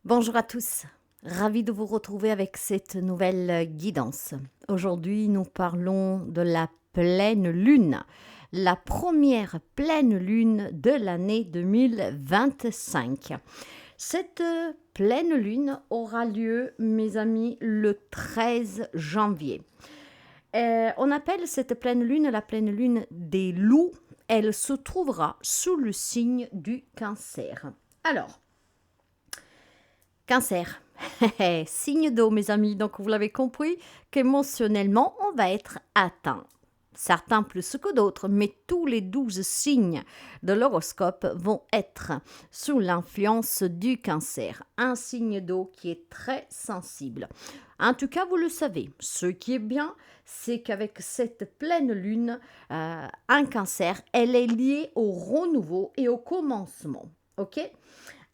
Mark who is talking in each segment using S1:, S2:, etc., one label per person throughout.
S1: Bonjour à tous, ravi de vous retrouver avec cette nouvelle guidance. Aujourd'hui, nous parlons de la pleine lune, la première pleine lune de l'année 2025. Cette pleine lune aura lieu, mes amis, le 13 janvier. On appelle cette pleine lune la pleine lune des loups. Elle se trouvera sous le signe du Cancer. Alors, Cancer, signe d'eau mes amis, donc vous l'avez compris qu'émotionnellement on va être atteint. Certains plus que d'autres, mais tous les 12 signes de l'horoscope vont être sous l'influence du Cancer. Un signe d'eau qui est très sensible. En tout cas, vous le savez, ce qui est bien, c'est qu'avec cette pleine lune, un Cancer, elle est liée au renouveau et au commencement. Ok?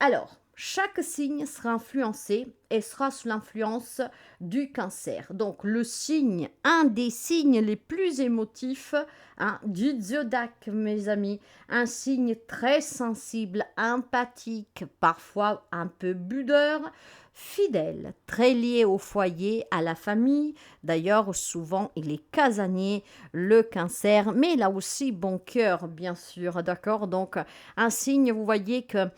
S1: Alors, chaque signe sera influencé et sera sous l'influence du Cancer. Donc, le signe, un des signes les plus émotifs du zodiaque, mes amis, un signe très sensible, empathique, parfois un peu budeur, fidèle, très lié au foyer, à la famille. D'ailleurs, souvent, il est casanier, le Cancer, mais il a aussi bon cœur, bien sûr, d'accord? Donc, un signe, vous voyez que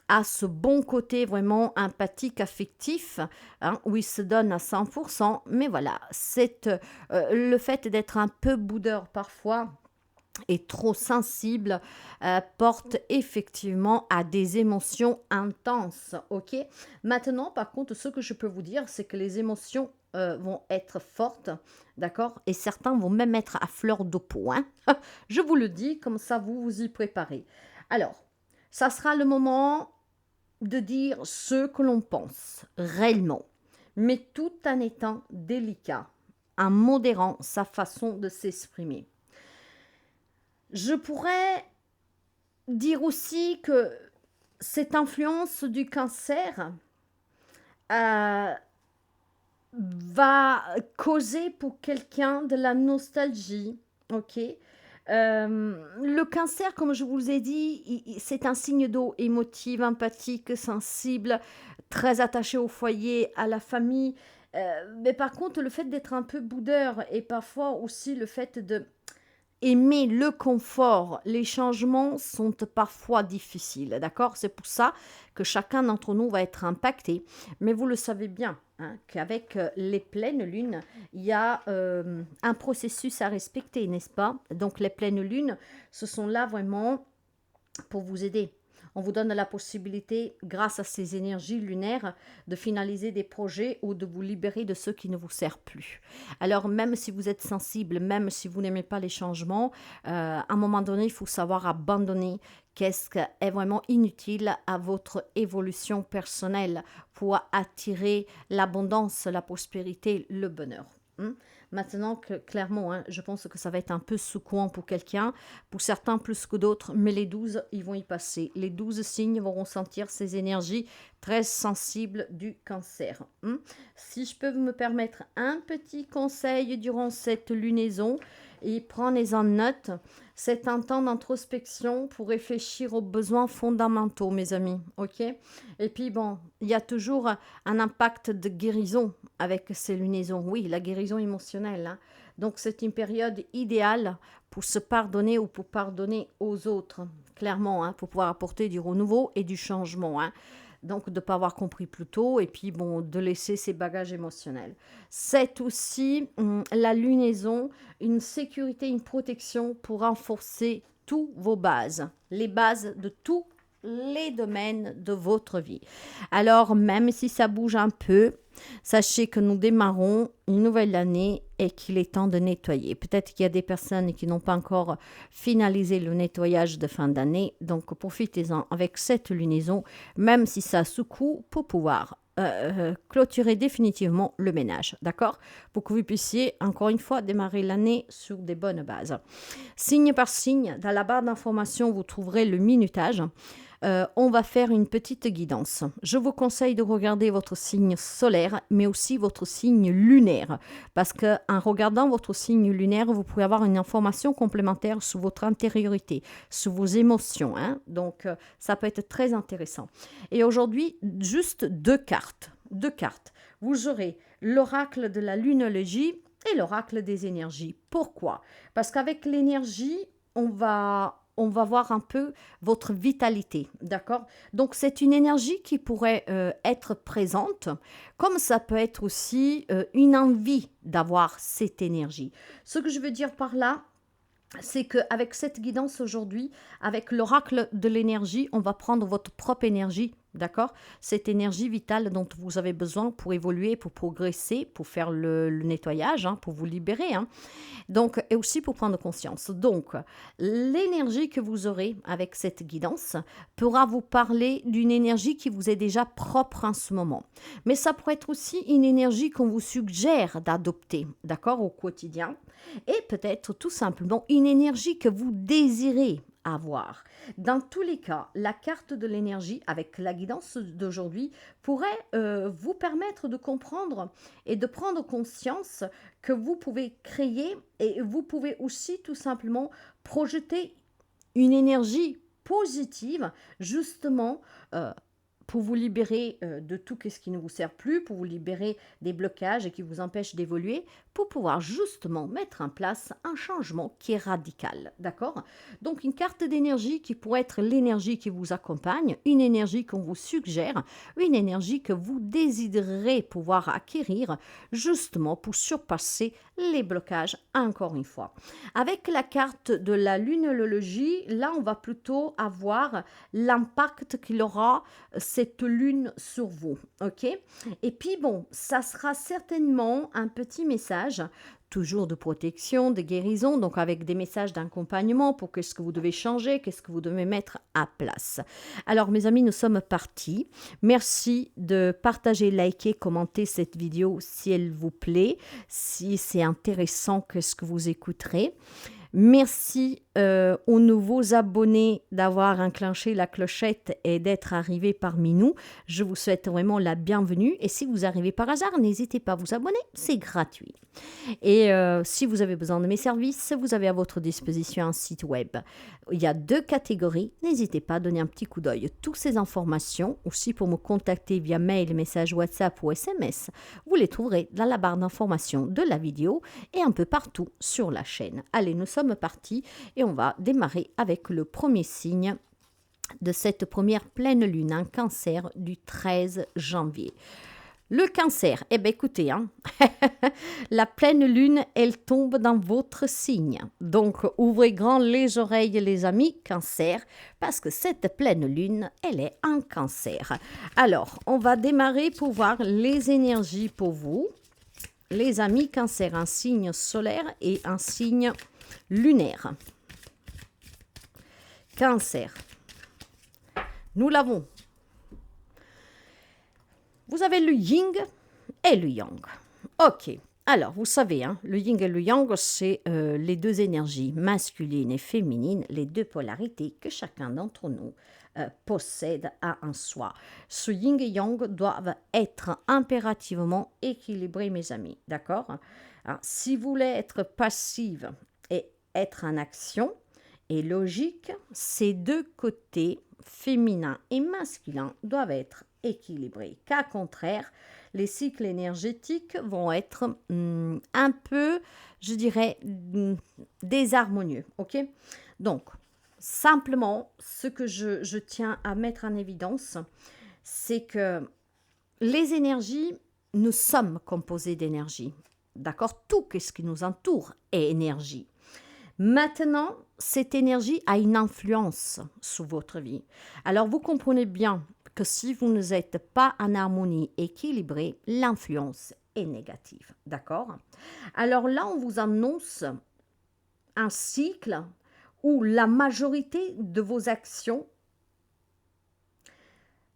S1: à ce bon côté vraiment empathique, affectif, où il se donne à 100%. Mais voilà, le fait d'être un peu boudeur parfois et trop sensible porte effectivement à des émotions intenses. Ok. Maintenant, par contre, ce que je peux vous dire, c'est que les émotions vont être fortes, d'accord, et certains vont même être à fleur de peau. Je vous le dis, comme ça vous vous y préparez. Alors, ça sera le moment de dire ce que l'on pense réellement, mais tout en étant délicat, en modérant sa façon de s'exprimer. Je pourrais dire aussi que cette influence du Cancer va causer pour quelqu'un de la nostalgie, ok. Le Cancer, comme je vous ai dit, c'est un signe d'eau émotive, empathique, sensible, très attaché au foyer, à la famille. Mais par contre, le fait d'être un peu boudeur et parfois aussi le fait de aimer le confort, les changements sont parfois difficiles, d'accord? C'est pour ça que chacun d'entre nous va être impacté. Mais vous le savez bien, qu'avec les pleines lunes, il y a un processus à respecter, n'est-ce pas? Donc les pleines lunes, ce sont là vraiment pour vous aider. On vous donne la possibilité, grâce à ces énergies lunaires, de finaliser des projets ou de vous libérer de ceux qui ne vous servent plus. Alors, même si vous êtes sensible, même si vous n'aimez pas les changements, à un moment donné, il faut savoir abandonner qu'est-ce qui est vraiment inutile à votre évolution personnelle pour attirer l'abondance, la prospérité, le bonheur. Maintenant, clairement, je pense que ça va être un peu secouant pour quelqu'un, pour certains plus que d'autres, mais les 12, ils vont y passer. Les 12 signes vont ressentir ces énergies très sensibles du Cancer. Si je peux me permettre un petit conseil durant cette lunaison, et prenez-en note, c'est un temps d'introspection pour réfléchir aux besoins fondamentaux, mes amis, ok? Et puis bon, il y a toujours un impact de guérison avec ces lunaisons. Oui, la guérison émotionnelle. Donc c'est une période idéale pour se pardonner ou pour pardonner aux autres, clairement, pour pouvoir apporter du renouveau et du changement. Donc, de ne pas avoir compris plus tôt et puis, bon, de laisser ses bagages émotionnels. C'est aussi la lunaison, une sécurité, une protection pour renforcer tous vos bases, les bases de tous les domaines de votre vie. Alors, même si ça bouge un peu, sachez que nous démarrons une nouvelle année et qu'il est temps de nettoyer. Peut-être qu'il y a des personnes qui n'ont pas encore finalisé le nettoyage de fin d'année, donc profitez-en avec cette lunaison, même si ça secoue, pour pouvoir clôturer définitivement le ménage, d'accord? Pour que vous puissiez, encore une fois, démarrer l'année sur des bonnes bases. Signe par signe, dans la barre d'information, vous trouverez le minutage. on va faire une petite guidance. Je vous conseille de regarder votre signe solaire, mais aussi votre signe lunaire, parce qu'en regardant votre signe lunaire, vous pouvez avoir une information complémentaire sur votre intériorité, sur vos émotions, hein. Donc, ça peut être très intéressant. Et aujourd'hui, juste deux cartes. Deux cartes. Vous aurez l'oracle de la lunologie et l'oracle des énergies. Pourquoi? Parce qu'avec l'énergie, on va voir un peu votre vitalité, d'accord? Donc, c'est une énergie qui pourrait être présente, comme ça peut être aussi une envie d'avoir cette énergie. Ce que je veux dire par là, c'est qu'avec cette guidance aujourd'hui, avec l'oracle de l'énergie, on va prendre votre propre énergie, d'accord? Cette énergie vitale dont vous avez besoin pour évoluer, pour progresser, pour faire le nettoyage, hein, pour vous libérer, hein. Donc, et aussi pour prendre conscience. Donc, l'énergie que vous aurez avec cette guidance pourra vous parler d'une énergie qui vous est déjà propre en ce moment. Mais ça pourrait être aussi une énergie qu'on vous suggère d'adopter, d'accord, au quotidien. Et peut-être tout simplement une énergie que vous désirez avoir. Dans tous les cas, la carte de l'énergie avec la guidance d'aujourd'hui pourrait vous permettre de comprendre et de prendre conscience que vous pouvez créer et vous pouvez aussi tout simplement projeter une énergie positive justement pour vous libérer de tout ce qui ne vous sert plus, pour vous libérer des blocages et qui vous empêchent d'évoluer, pour pouvoir justement mettre en place un changement qui est radical, d'accord? Donc une carte d'énergie qui pourrait être l'énergie qui vous accompagne, une énergie qu'on vous suggère, une énergie que vous désirerez pouvoir acquérir justement pour surpasser les blocages encore une fois. Avec la carte de la lunologie, là on va plutôt avoir l'impact qu'il aura cette lune sur vous, ok? Et puis bon, ça sera certainement un petit message, toujours de protection, de guérison, donc avec des messages d'accompagnement pour qu'est-ce que vous devez changer, qu'est-ce que vous devez mettre à place. Alors mes amis, nous sommes partis. Merci de partager, liker, commenter cette vidéo si elle vous plaît, si c'est intéressant que ce que vous écouterez. Merci aux nouveaux abonnés d'avoir enclenché la clochette et d'être arrivés parmi nous. Je vous souhaite vraiment la bienvenue. Et si vous arrivez par hasard, n'hésitez pas à vous abonner, c'est gratuit. Et si vous avez besoin de mes services, vous avez à votre disposition un site web. Il y a deux catégories, n'hésitez pas à donner un petit coup d'œil. Toutes ces informations, aussi pour me contacter via mail, message WhatsApp ou SMS, vous les trouverez dans la barre d'information de la vidéo et un peu partout sur la chaîne. Allez, nous sommes partis et on va démarrer avec le premier signe de cette première pleine lune, un cancer du 13 janvier. Le cancer, eh bien écoutez, hein, la pleine lune, elle tombe dans votre signe. Donc ouvrez grand les oreilles les amis, cancer, parce que cette pleine lune, elle est en cancer. Alors, on va démarrer pour voir les énergies pour vous. Les amis, cancer, un signe solaire et un signe lunaire. Cancer, nous l'avons. Vous avez le yin et le yang. Ok, alors vous savez, hein, le yin et le yang, c'est les deux énergies masculines et féminines, les deux polarités que chacun d'entre nous possède à un soi. Ce yin et yang doivent être impérativement équilibrés, mes amis, d'accord? Alors, si vous voulez être passive et être en action et logique, ces deux côtés, féminin et masculin, doivent être équilibrés. Qu'à contraire, les cycles énergétiques vont être un peu, je dirais, désharmonieux. Ok? Donc, simplement, ce que je tiens à mettre en évidence, c'est que les énergies, nous sommes composés d'énergie. D'accord? Tout ce qui nous entoure est énergie. Maintenant, cette énergie a une influence sur votre vie. Alors, vous comprenez bien que si vous ne êtes pas en harmonie équilibrée, l'influence est négative. D'accord? Alors là, on vous annonce un cycle où la majorité de vos actions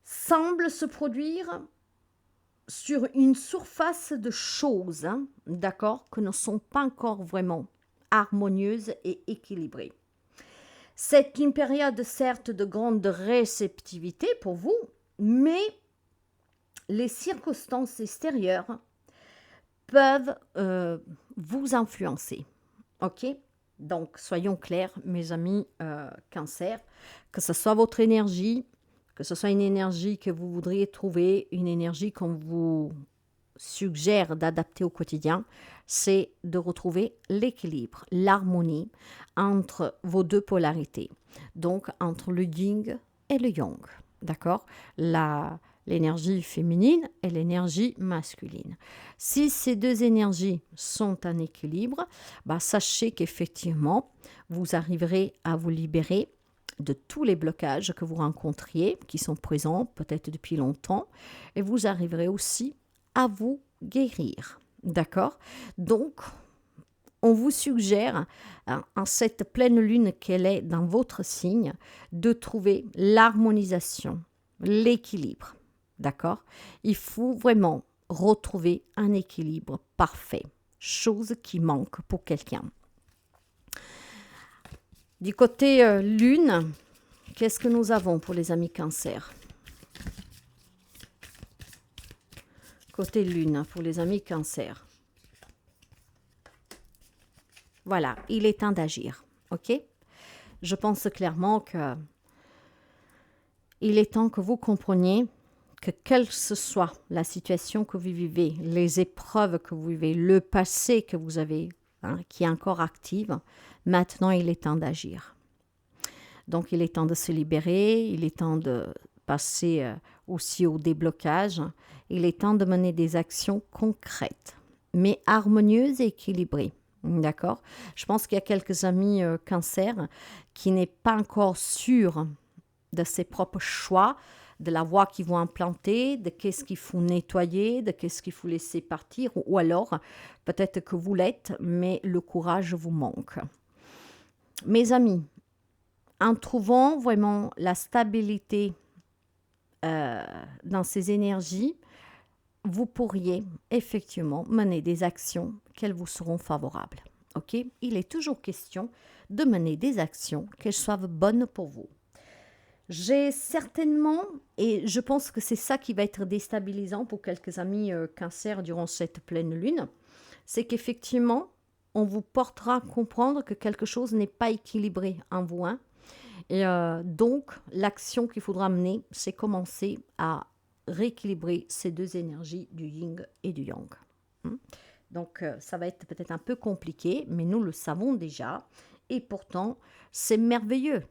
S1: semblent se produire sur une surface de choses, hein, d'accord, que ne sont pas encore vraiment harmonieuses et équilibrées. C'est une période certes de grande réceptivité pour vous, mais les circonstances extérieures peuvent vous influencer. Ok? Donc, soyons clairs, mes amis cancer, que ce soit votre énergie, que ce soit une énergie que vous voudriez trouver, une énergie qu'on vous suggère d'adapter au quotidien, c'est de retrouver l'équilibre, l'harmonie entre vos deux polarités. Donc, entre le yin et le yang. D'accord? L'énergie féminine et l'énergie masculine. Si ces deux énergies sont en équilibre, bah, sachez qu'effectivement, vous arriverez à vous libérer de tous les blocages que vous rencontriez, qui sont présents peut-être depuis longtemps, et vous arriverez aussi à vous guérir. D'accord? Donc, on vous suggère, en cette pleine lune qu'elle est dans votre signe, de trouver l'harmonisation, l'équilibre. D'accord? Il faut vraiment retrouver un équilibre parfait, chose qui manque pour quelqu'un. Du côté lune, qu'est-ce que nous avons pour les amis cancer? Côté lune, pour les amis cancer. Voilà, il est temps d'agir, ok? Je pense clairement que il est temps que vous compreniez que quelle que soit la situation que vous vivez, les épreuves que vous vivez, le passé que vous avez, qui est encore active, maintenant il est temps d'agir. Donc il est temps de se libérer, il est temps de passer aussi au déblocage, il est temps de mener des actions concrètes, mais harmonieuses et équilibrées. D'accord? Je pense qu'il y a quelques amis cancer qui n'est pas encore sûr de ses propres choix, de la voie qu'ils vont implanter, de qu'est-ce qu'il faut nettoyer, de qu'est-ce qu'il faut laisser partir, ou alors peut-être que vous l'êtes, mais le courage vous manque. Mes amis, en trouvant vraiment la stabilité dans ces énergies, vous pourriez effectivement mener des actions qu'elles vous seront favorables. Ok? Il est toujours question de mener des actions qu'elles soient bonnes pour vous. J'ai certainement, et je pense que c'est ça qui va être déstabilisant pour quelques amis cancer durant cette pleine lune, c'est qu'effectivement, on vous portera à comprendre que quelque chose n'est pas équilibré en vous. Et donc, l'action qu'il faudra mener, c'est commencer à rééquilibrer ces deux énergies du yin et du yang. Donc, ça va être peut-être un peu compliqué, mais nous le savons déjà. Et pourtant, c'est merveilleux,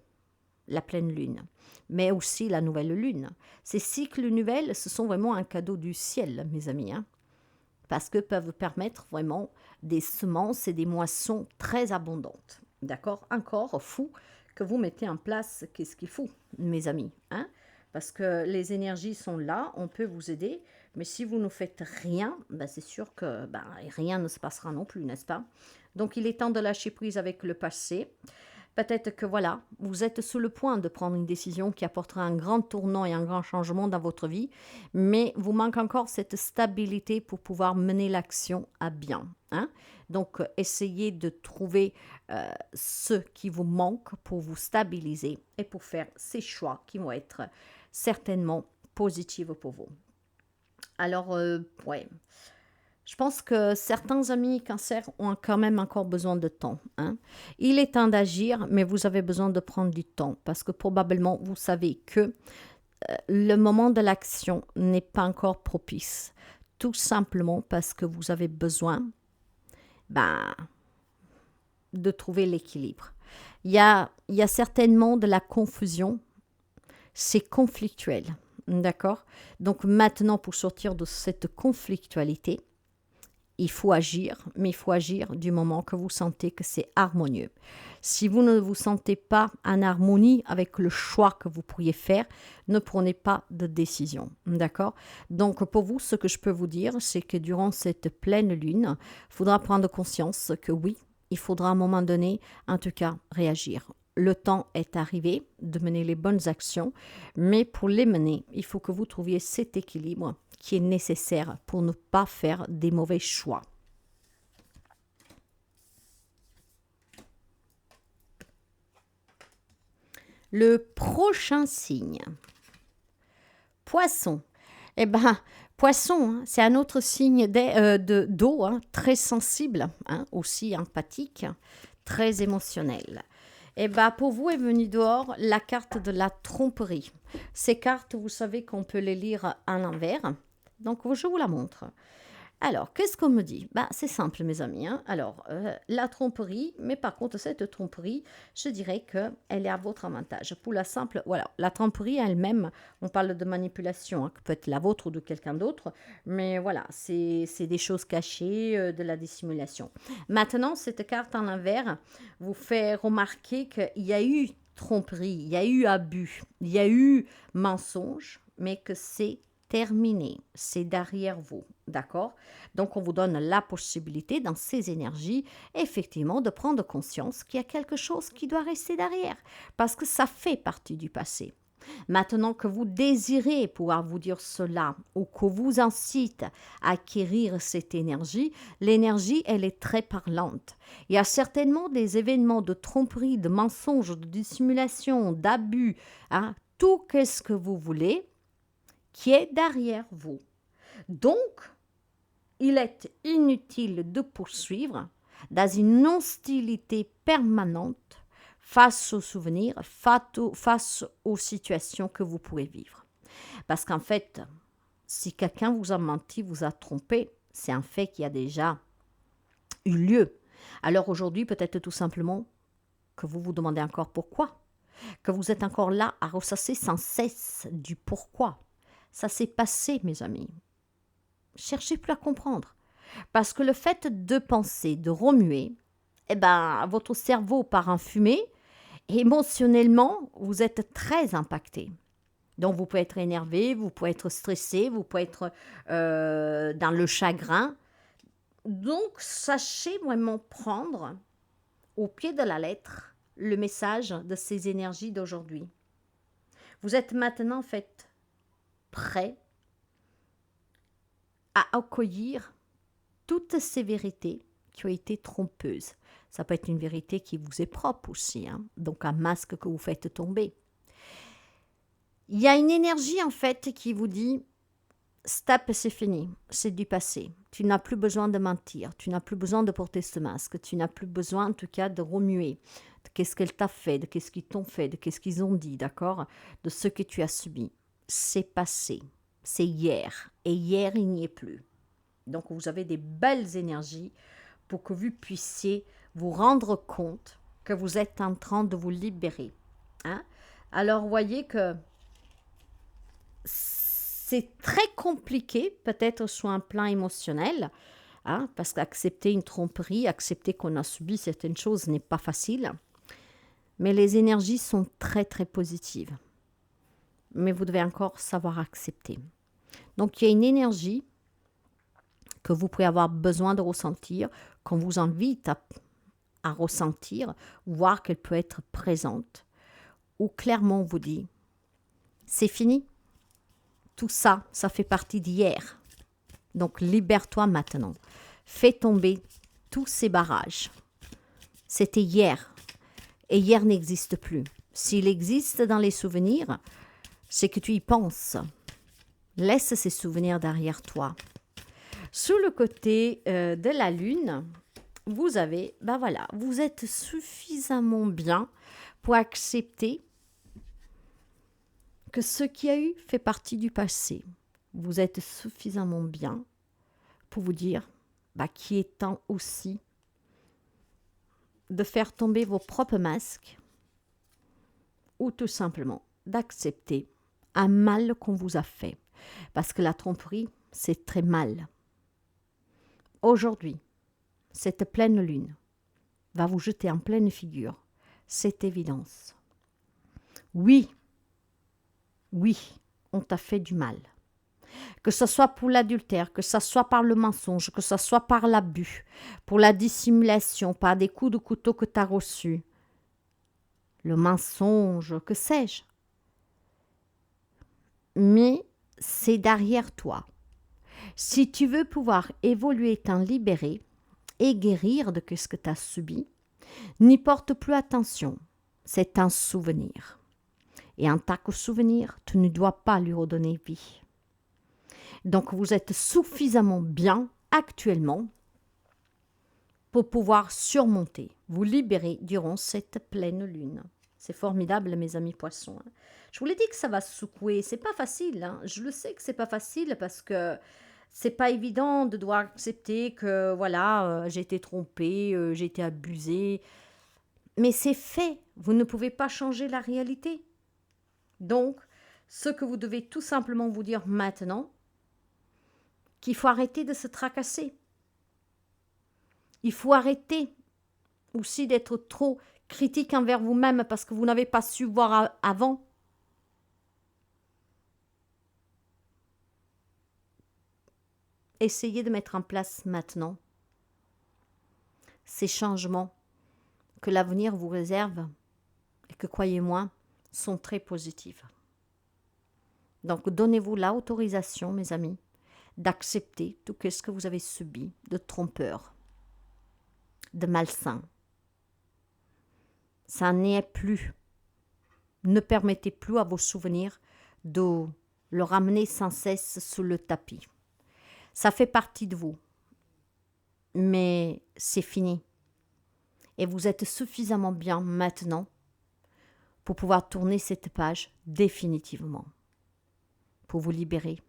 S1: la pleine lune, mais aussi la nouvelle lune. Ces cycles nouvelles, ce sont vraiment un cadeau du ciel, mes amis, parce que peuvent permettre vraiment des semences et des moissons très abondantes. D'accord? Encore fou que vous mettez en place qu'est-ce qu'il faut, mes amis, parce que les énergies sont là, on peut vous aider, mais si vous ne faites rien, c'est sûr que rien ne se passera non plus, n'est-ce pas? Donc il est temps de lâcher prise avec le passé. Peut-être que voilà, vous êtes sur le point de prendre une décision qui apportera un grand tournant et un grand changement dans votre vie, mais vous manque encore cette stabilité pour pouvoir mener l'action à bien. Donc, essayez de trouver ce qui vous manque pour vous stabiliser et pour faire ces choix qui vont être certainement positifs pour vous. Alors, ouais. Je pense que certains amis cancer ont quand même encore besoin de temps. Il est temps d'agir, mais vous avez besoin de prendre du temps parce que probablement vous savez que le moment de l'action n'est pas encore propice. Tout simplement parce que vous avez besoin de trouver l'équilibre. Il y a certainement de la confusion. C'est conflictuel. D'accord? Donc maintenant, pour sortir de cette conflictualité, il faut agir, mais il faut agir du moment que vous sentez que c'est harmonieux. Si vous ne vous sentez pas en harmonie avec le choix que vous pourriez faire, ne prenez pas de décision. D'accord? Donc pour vous, ce que je peux vous dire, c'est que durant cette pleine lune, il faudra prendre conscience que oui, il faudra à un moment donné, en tout cas, réagir. Le temps est arrivé de mener les bonnes actions, mais pour les mener, il faut que vous trouviez cet équilibre qui est nécessaire pour ne pas faire des mauvais choix. Le prochain signe, Poisson. Eh ben, Poisson, hein, c'est un autre signe d'eau, hein, très sensible, hein, aussi empathique, très émotionnel. Eh ben, pour vous est venue dehors la carte de la tromperie. Ces cartes, vous savez qu'on peut les lire à l'envers. Donc, je vous la montre. Alors, qu'est-ce qu'on me dit? Bah, c'est simple, mes amis, hein. Alors, la tromperie, mais par contre, cette tromperie, je dirais qu'elle est à votre avantage. Pour la simple, voilà, la tromperie elle-même, on parle de manipulation, hein, que peut être la vôtre ou de quelqu'un d'autre, mais voilà, c'est des choses cachées, de la dissimulation. Maintenant, cette carte en l'envers vous fait remarquer qu'il y a eu tromperie, il y a eu abus, il y a eu mensonge, mais que c'est terminé, c'est derrière vous, d'accord? Donc, on vous donne la possibilité, dans ces énergies, effectivement, de prendre conscience qu'il y a quelque chose qui doit rester derrière, parce que ça fait partie du passé. Maintenant que vous désirez pouvoir vous dire cela, ou que vous incite à acquérir cette énergie, l'énergie, elle est très parlante. Il y a certainement des événements de tromperie, de mensonges, de dissimulation, d'abus, hein, tout qu'est-ce que vous voulez, qui est derrière vous. Donc, il est inutile de poursuivre dans une hostilité permanente face aux souvenirs, face aux situations que vous pouvez vivre. Parce qu'en fait, si quelqu'un vous a menti, vous a trompé, c'est un fait qui a déjà eu lieu. Alors aujourd'hui, peut-être tout simplement que vous vous demandez encore pourquoi, que vous êtes encore là à ressasser sans cesse du pourquoi. Ça s'est passé, mes amis. Cherchez plus à comprendre. Parce que le fait de penser, de remuer, eh ben, votre cerveau part en fumée. Émotionnellement, vous êtes très impacté. Donc, vous pouvez être énervé, vous pouvez être stressé, vous pouvez être dans le chagrin. Donc, sachez vraiment prendre au pied de la lettre le message de ces énergies d'aujourd'hui. Vous êtes maintenant, en fait, prêt à accueillir toutes ces vérités qui ont été trompeuses. Ça peut être une vérité qui vous est propre aussi, hein? Donc un masque que vous faites tomber. Il y a une énergie en fait qui vous dit stop, c'est fini, c'est du passé. Tu n'as plus besoin de mentir, tu n'as plus besoin de porter ce masque, tu n'as plus besoin en tout cas de remuer de qu'est-ce qu'elle t'a fait, de qu'est-ce qu'ils t'ont fait, de qu'est-ce qu'ils ont dit, d'accord? De ce que tu as subi. C'est passé, c'est hier, et hier il n'y est plus. Donc vous avez des belles énergies pour que vous puissiez vous rendre compte que vous êtes en train de vous libérer. Hein? Alors voyez que c'est très compliqué, peut-être sur un plan émotionnel, hein, parce qu'accepter une tromperie, accepter qu'on a subi certaines choses n'est pas facile. Mais les énergies sont très très positives. Mais vous devez encore savoir accepter. Donc il y a une énergie que vous pouvez avoir besoin de ressentir, qu'on vous invite à ressentir, voir qu'elle peut être présente, ou clairement on vous dit, c'est fini, tout ça, ça fait partie d'hier. Donc libère-toi maintenant, fais tomber tous ces barrages. C'était hier, et hier n'existe plus. S'il existe dans les souvenirs, c'est que tu y penses. Laisse ces souvenirs derrière toi. Sous le côté de la lune, vous avez, ben voilà, vous êtes suffisamment bien pour accepter que ce qui a eu fait partie du passé. Vous êtes suffisamment bien pour vous dire qu'il est temps aussi de faire tomber vos propres masques ou tout simplement d'accepter un mal qu'on vous a fait. Parce que la tromperie, c'est très mal. Aujourd'hui, cette pleine lune va vous jeter en pleine figure cette évidence. Oui, on t'a fait du mal. Que ce soit pour l'adultère, que ce soit par le mensonge, que ce soit par l'abus, pour la dissimulation, par des coups de couteau que tu as reçus, le mensonge, que sais-je. Mais c'est derrière toi. Si tu veux pouvoir évoluer, t'en libérer et guérir de ce que tu as subi, n'y porte plus attention. C'est un souvenir. Et un tas de souvenirs, tu ne dois pas lui redonner vie. Donc vous êtes suffisamment bien actuellement pour pouvoir surmonter, vous libérer durant cette pleine lune. C'est formidable, mes amis poissons. Je vous l'ai dit que ça va secouer. C'est pas facile. Je le sais que c'est pas facile parce que c'est pas évident de devoir accepter que voilà, j'ai été trompée, j'ai été abusée. Mais c'est fait. Vous ne pouvez pas changer la réalité. Donc, ce que vous devez tout simplement vous dire maintenant, qu'il faut arrêter de se tracasser. Il faut arrêter aussi d'être trop critique envers vous-même parce que vous n'avez pas su voir avant. Essayez de mettre en place maintenant ces changements que l'avenir vous réserve et que, croyez-moi, sont très positifs. Donc, donnez-vous l'autorisation, mes amis, d'accepter tout ce que vous avez subi de trompeur, de malsain. Ça n'est plus. Ne permettez plus à vos souvenirs de le ramener sans cesse sous le tapis. Ça fait partie de vous, mais c'est fini. Et vous êtes suffisamment bien maintenant pour pouvoir tourner cette page définitivement, pour vous libérer,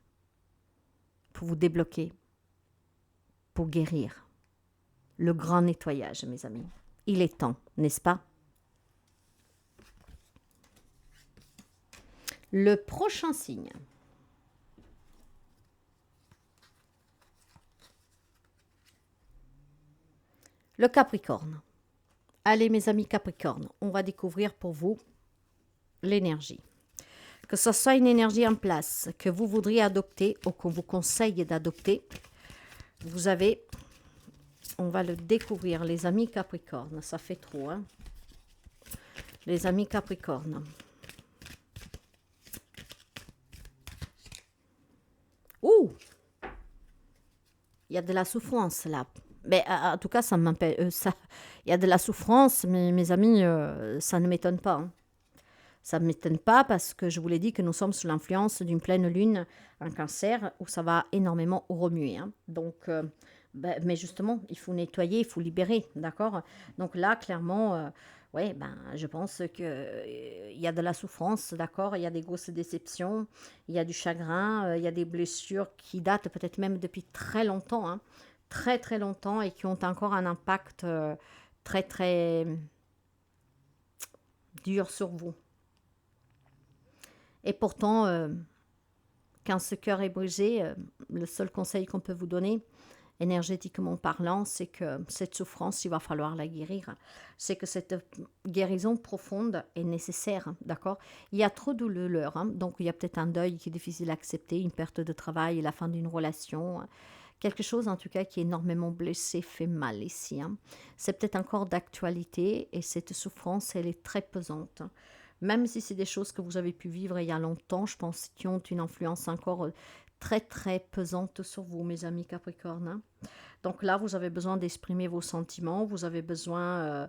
S1: pour vous débloquer, pour guérir. Le grand nettoyage, mes amis. Il est temps, n'est-ce pas? Le prochain signe. Le Capricorne. Allez, mes amis Capricorne, on va découvrir pour vous l'énergie. Que ce soit une énergie en place que vous voudriez adopter ou qu'on vous conseille d'adopter, vous avez, on va le découvrir, les amis Capricorne. Ça fait trop, hein? Les amis Capricorne. Ouh! Il y a de la souffrance là. Mais en tout cas, ça m'empêche. Il y a de la souffrance, mais mes amis, ça ne m'étonne pas. Hein. Ça ne m'étonne pas parce que je vous l'ai dit que nous sommes sous l'influence d'une pleine lune en Cancer où ça va énormément remuer. Hein. Donc, mais justement, il faut nettoyer, il faut libérer, d'accord? Donc là, clairement, ouais, je pense qu'il y a de la souffrance, d'accord? Il y a des grosses déceptions, il y a du chagrin, il y a des blessures qui datent peut-être même depuis très longtemps, hein, très très longtemps et qui ont encore un impact très très dur sur vous. Et pourtant, quand ce cœur est brisé, le seul conseil qu'on peut vous donner, énergétiquement parlant, c'est que cette souffrance, il va falloir la guérir. C'est que cette guérison profonde est nécessaire, d'accord? Il y a trop de douleur, hein, donc il y a peut-être un deuil qui est difficile à accepter, une perte de travail, la fin d'une relation, quelque chose en tout cas qui est énormément blessé, fait mal ici. Hein. C'est peut-être encore d'actualité et cette souffrance, elle est très pesante. Même si c'est des choses que vous avez pu vivre il y a longtemps, je pense qu'ils ont une influence encore très très pesante sur vous, mes amis Capricorne. Hein. Donc là, vous avez besoin d'exprimer vos sentiments, vous avez besoin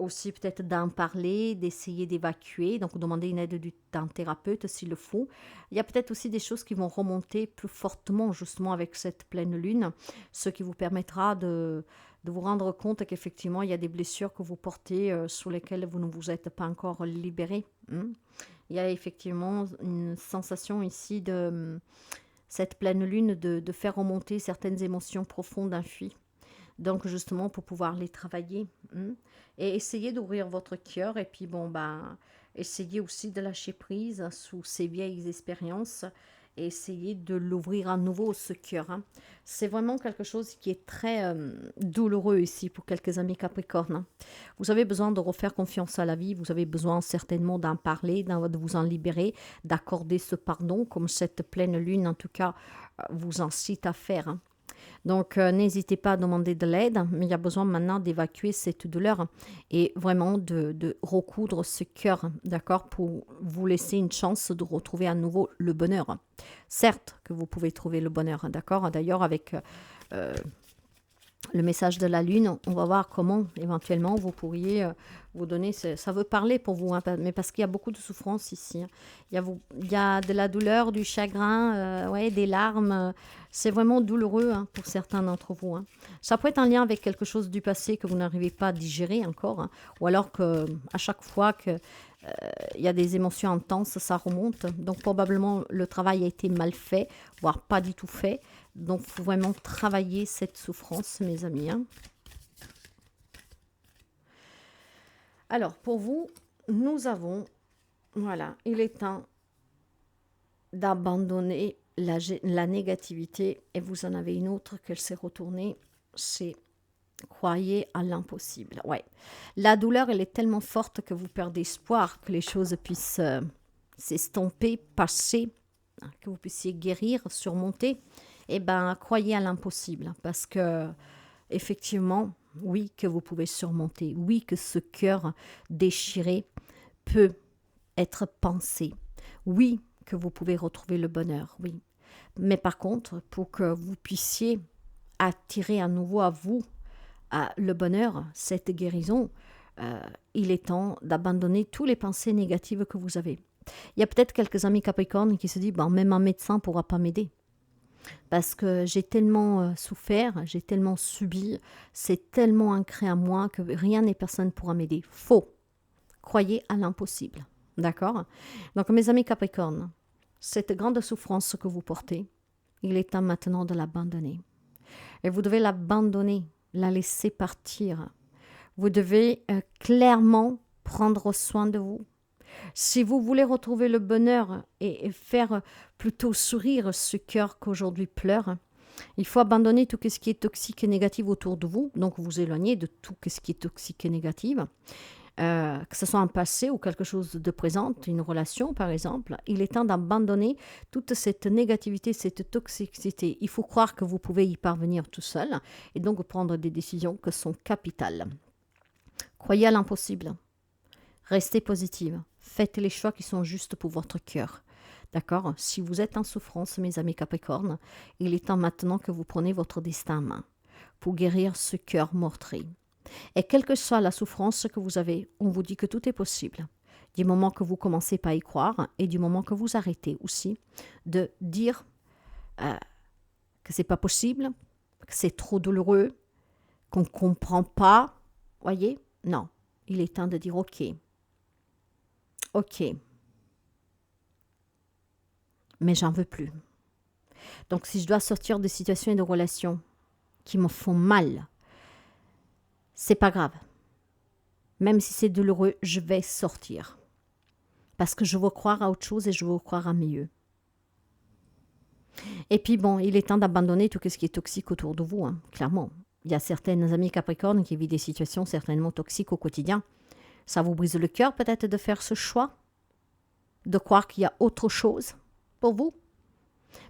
S1: aussi peut-être d'en parler, d'essayer d'évacuer, donc demander une aide d'un thérapeute s'il le faut. Il y a peut-être aussi des choses qui vont remonter plus fortement justement avec cette pleine lune, ce qui vous permettra de vous rendre compte qu'effectivement, il y a des blessures que vous portez sous lesquelles vous ne vous êtes pas encore libéré. Hein. Il y a effectivement une sensation ici de cette pleine lune de faire remonter certaines émotions profondes enfuies. Donc justement pour pouvoir les travailler. Hein. Et essayer d'ouvrir votre cœur et puis essayez aussi de lâcher prise sous ces vieilles expériences et essayer de l'ouvrir à nouveau, ce cœur. Hein. C'est vraiment quelque chose qui est très douloureux ici pour quelques amis Capricornes. Hein. Vous avez besoin de refaire confiance à la vie, vous avez besoin certainement d'en parler, de vous en libérer, d'accorder ce pardon, comme cette pleine lune en tout cas vous incite à faire. Hein. Donc, n'hésitez pas à demander de l'aide, mais il y a besoin maintenant d'évacuer cette douleur et vraiment de recoudre ce cœur, d'accord, pour vous laisser une chance de retrouver à nouveau le bonheur. Certes que vous pouvez trouver le bonheur, d'accord, d'ailleurs avec le message de la lune, on va voir comment éventuellement vous pourriez vous donner, ça veut parler pour vous, hein, mais parce qu'il y a beaucoup de souffrance ici, hein. Il y a de la douleur, du chagrin, ouais, des larmes, c'est vraiment douloureux, hein, pour certains d'entre vous, hein. Ça peut être un lien avec quelque chose du passé que vous n'arrivez pas à digérer encore, hein, ou alors que à chaque fois que il y a des émotions intenses, ça remonte. Donc probablement le travail a été mal fait, voire pas du tout fait. Donc il faut vraiment travailler cette souffrance, mes amis, hein. Alors pour vous, nous avons, voilà, il est temps d'abandonner la négativité. Et vous en avez une autre qu'elle s'est retournée, c'est croyez à l'impossible. Ouais. La douleur, elle est tellement forte que vous perdez espoir que les choses puissent s'estomper, passer, hein, que vous puissiez guérir, surmonter. Eh bien, croyez à l'impossible parce que, effectivement, oui, que vous pouvez surmonter. Oui, que ce cœur déchiré peut être pensé. Oui, que vous pouvez retrouver le bonheur. Oui. Mais par contre, pour que vous puissiez attirer à nouveau à vous le bonheur, cette guérison, il est temps d'abandonner toutes les pensées négatives que vous avez. Il y a peut-être quelques amis Capricorne qui se disent ben, même un médecin ne pourra pas m'aider. Parce que j'ai tellement souffert, j'ai tellement subi, c'est tellement ancré à moi que rien et personne ne pourra m'aider. Faux. Croyez à l'impossible. D'accord? Donc mes amis Capricorne, cette grande souffrance que vous portez, il est temps maintenant de l'abandonner. Et vous devez l'abandonner, la laisser partir. Vous devez clairement prendre soin de vous. Si vous voulez retrouver le bonheur et faire plutôt sourire ce cœur qu'aujourd'hui pleure, il faut abandonner tout ce qui est toxique et négatif autour de vous. Donc vous éloigner de tout ce qui est toxique et négatif. Que ce soit un passé ou quelque chose de présent, une relation par exemple, il est temps d'abandonner toute cette négativité, cette toxicité. Il faut croire que vous pouvez y parvenir tout seul et donc prendre des décisions qui sont capitales. Croyez à l'impossible. Restez positive. Faites les choix qui sont justes pour votre cœur. D'accord? Si vous êtes en souffrance, mes amis Capricorne, il est temps maintenant que vous preniez votre destin en main pour guérir ce cœur meurtri. Et quelle que soit la souffrance que vous avez, on vous dit que tout est possible. Du moment que vous commencez pas à y croire et du moment que vous arrêtez aussi de dire que c'est pas possible, que c'est trop douloureux, qu'on ne comprend pas, voyez? Non, il est temps de dire ok, mais j'en veux plus. Donc si je dois sortir de situations et de relations qui me font mal, c'est pas grave. Même si c'est douloureux, je vais sortir. Parce que je veux croire à autre chose et je veux croire à mieux. Et puis bon, il est temps d'abandonner tout ce qui est toxique autour de vous, hein, clairement. Il y a certaines amies Capricorne qui vivent des situations certainement toxiques au quotidien. Ça vous brise le cœur peut-être de faire ce choix, de croire qu'il y a autre chose pour vous.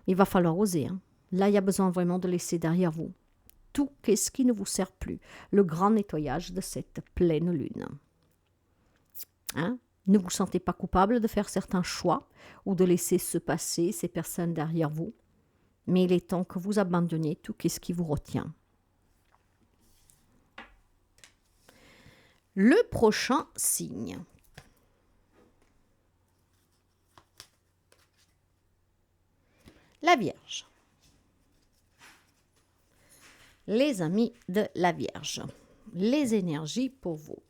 S1: Il va falloir oser, hein. Là, il y a besoin vraiment de laisser derrière vous tout ce qui ne vous sert plus. Le grand nettoyage de cette pleine lune. Hein? Ne vous sentez pas coupable de faire certains choix ou de laisser se passer ces personnes derrière vous. Mais il est temps que vous abandonniez tout ce qui vous retient. Le prochain signe. La Vierge. Les amis de la Vierge. Les énergies pour vous.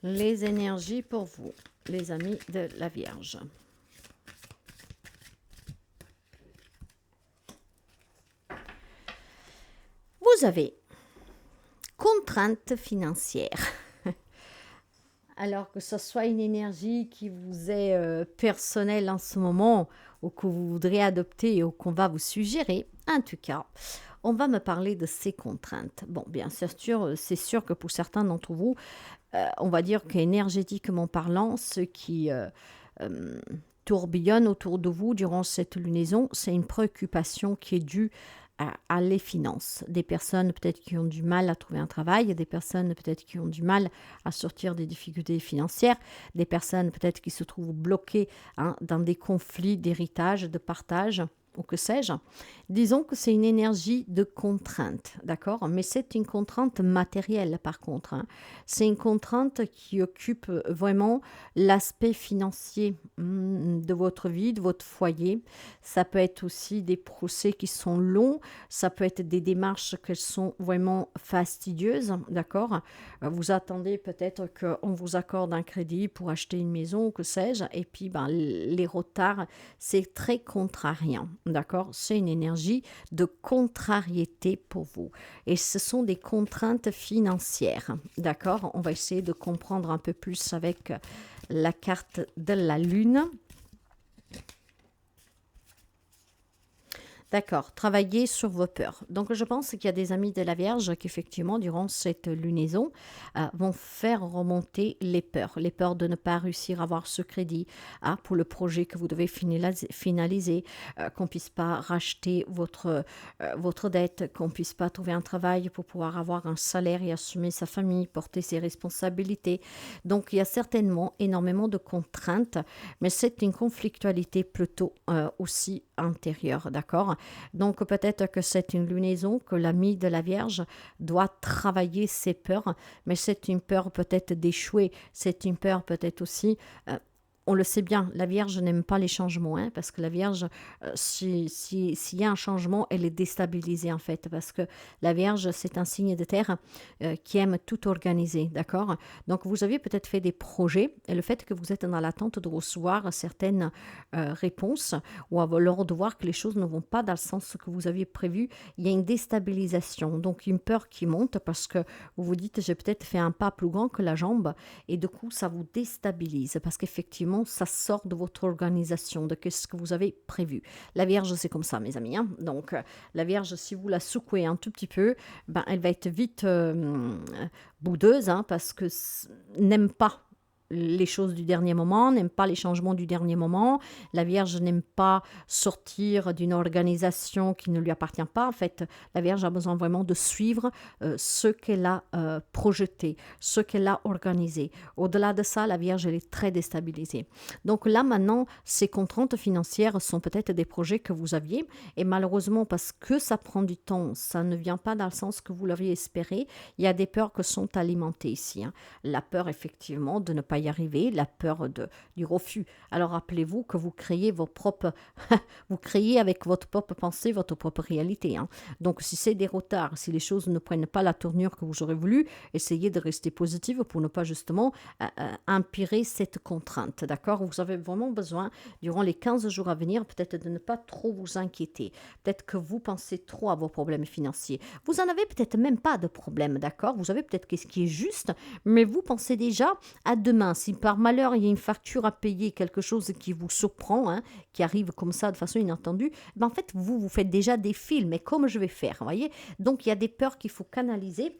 S1: Les énergies pour vous, les amis de la Vierge. Vous avez contrainte financière. Alors que ce soit une énergie qui vous est personnelle en ce moment ou que vous voudrez adopter ou qu'on va vous suggérer, en tout cas, on va me parler de ces contraintes. Bon, bien sûr, c'est sûr que pour certains d'entre vous, on va dire qu'énergétiquement parlant, ce qui tourbillonne autour de vous durant cette lunaison, c'est une préoccupation qui est due à les finances. Des personnes peut-être qui ont du mal à trouver un travail, des personnes peut-être qui ont du mal à sortir des difficultés financières, des personnes peut-être qui se trouvent bloquées hein, dans des conflits d'héritage, de partage ou que sais-je. Disons que c'est une énergie de contrainte, d'accord? Mais c'est une contrainte matérielle par contre, hein. C'est une contrainte qui occupe vraiment l'aspect financier de votre vie, de votre foyer. Ça peut être aussi des procès qui sont longs, ça peut être des démarches qui sont vraiment fastidieuses, d'accord? Vous attendez peut-être qu'on vous accorde un crédit pour acheter une maison ou que sais-je, et puis ben, les retards, c'est très contrariant, d'accord? C'est une énergie de contrariété pour vous. Et ce sont des contraintes financières, d'accord? On va essayer de comprendre un peu plus avec la carte de la lune. D'accord, travailler sur vos peurs. Donc, je pense qu'il y a des amis de la Vierge qui, effectivement, durant cette lunaison, vont faire remonter les peurs de ne pas réussir à avoir ce crédit pour le projet que vous devez finaliser, qu'on ne puisse pas racheter votre dette, qu'on ne puisse pas trouver un travail pour pouvoir avoir un salaire et assumer sa famille, porter ses responsabilités. Donc, il y a certainement énormément de contraintes, mais c'est une conflictualité plutôt aussi intérieure, d'accord? Donc peut-être que c'est une lunaison que l'ami de la Vierge doit travailler ses peurs, mais c'est une peur peut-être d'échouer, c'est une peur peut-être aussi on le sait bien, la Vierge n'aime pas les changements, hein, parce que la Vierge, s'il y a un changement, elle est déstabilisée en fait, parce que la Vierge, c'est un signe de terre qui aime tout organiser, d'accord? Donc vous avez peut-être fait des projets, et le fait que vous êtes dans l'attente de recevoir certaines réponses, ou alors de voir que les choses ne vont pas dans le sens que vous aviez prévu, il y a une déstabilisation, donc une peur qui monte, parce que vous vous dites, j'ai peut-être fait un pas plus grand que la jambe, et du coup, ça vous déstabilise, parce qu'effectivement, ça sort de votre organisation, de ce que vous avez prévu. La Vierge, c'est comme ça, mes amis, hein. Donc, la Vierge, si vous la secouez un tout petit peu, ben, elle va être vite boudeuse, hein, parce que n'aime pas les choses du dernier moment, n'aime pas les changements du dernier moment. La Vierge n'aime pas sortir d'une organisation qui ne lui appartient pas. En fait, la Vierge a besoin vraiment de suivre ce qu'elle a projeté, ce qu'elle a organisé. Au-delà de ça, la Vierge, elle est très déstabilisée. Donc là, maintenant, ces contraintes financières sont peut-être des projets que vous aviez. Et malheureusement, parce que ça prend du temps, ça ne vient pas dans le sens que vous l'aviez espéré. Il y a des peurs qui sont alimentées ici, hein. La peur, effectivement, de ne pas y arriver, la peur du refus. Alors rappelez-vous que vous créez vos propres, vous créez avec votre propre pensée, votre propre réalité, hein. Donc si c'est des retards, si les choses ne prennent pas la tournure que vous aurez voulu, essayez de rester positive pour ne pas justement empirer cette contrainte, d'accord? Vous avez vraiment besoin, durant les 15 jours à venir, peut-être de ne pas trop vous inquiéter. Peut-être que vous pensez trop à vos problèmes financiers. Vous en avez peut-être même pas de problème, d'accord? Vous avez peut-être ce qui est juste, mais vous pensez déjà à demain. Si par malheur il y a une facture à payer, quelque chose qui vous surprend, hein, qui arrive comme ça de façon inattendue, ben en fait vous faites déjà des films, mais comme je vais faire, vous voyez? Donc il y a des peurs qu'il faut canaliser.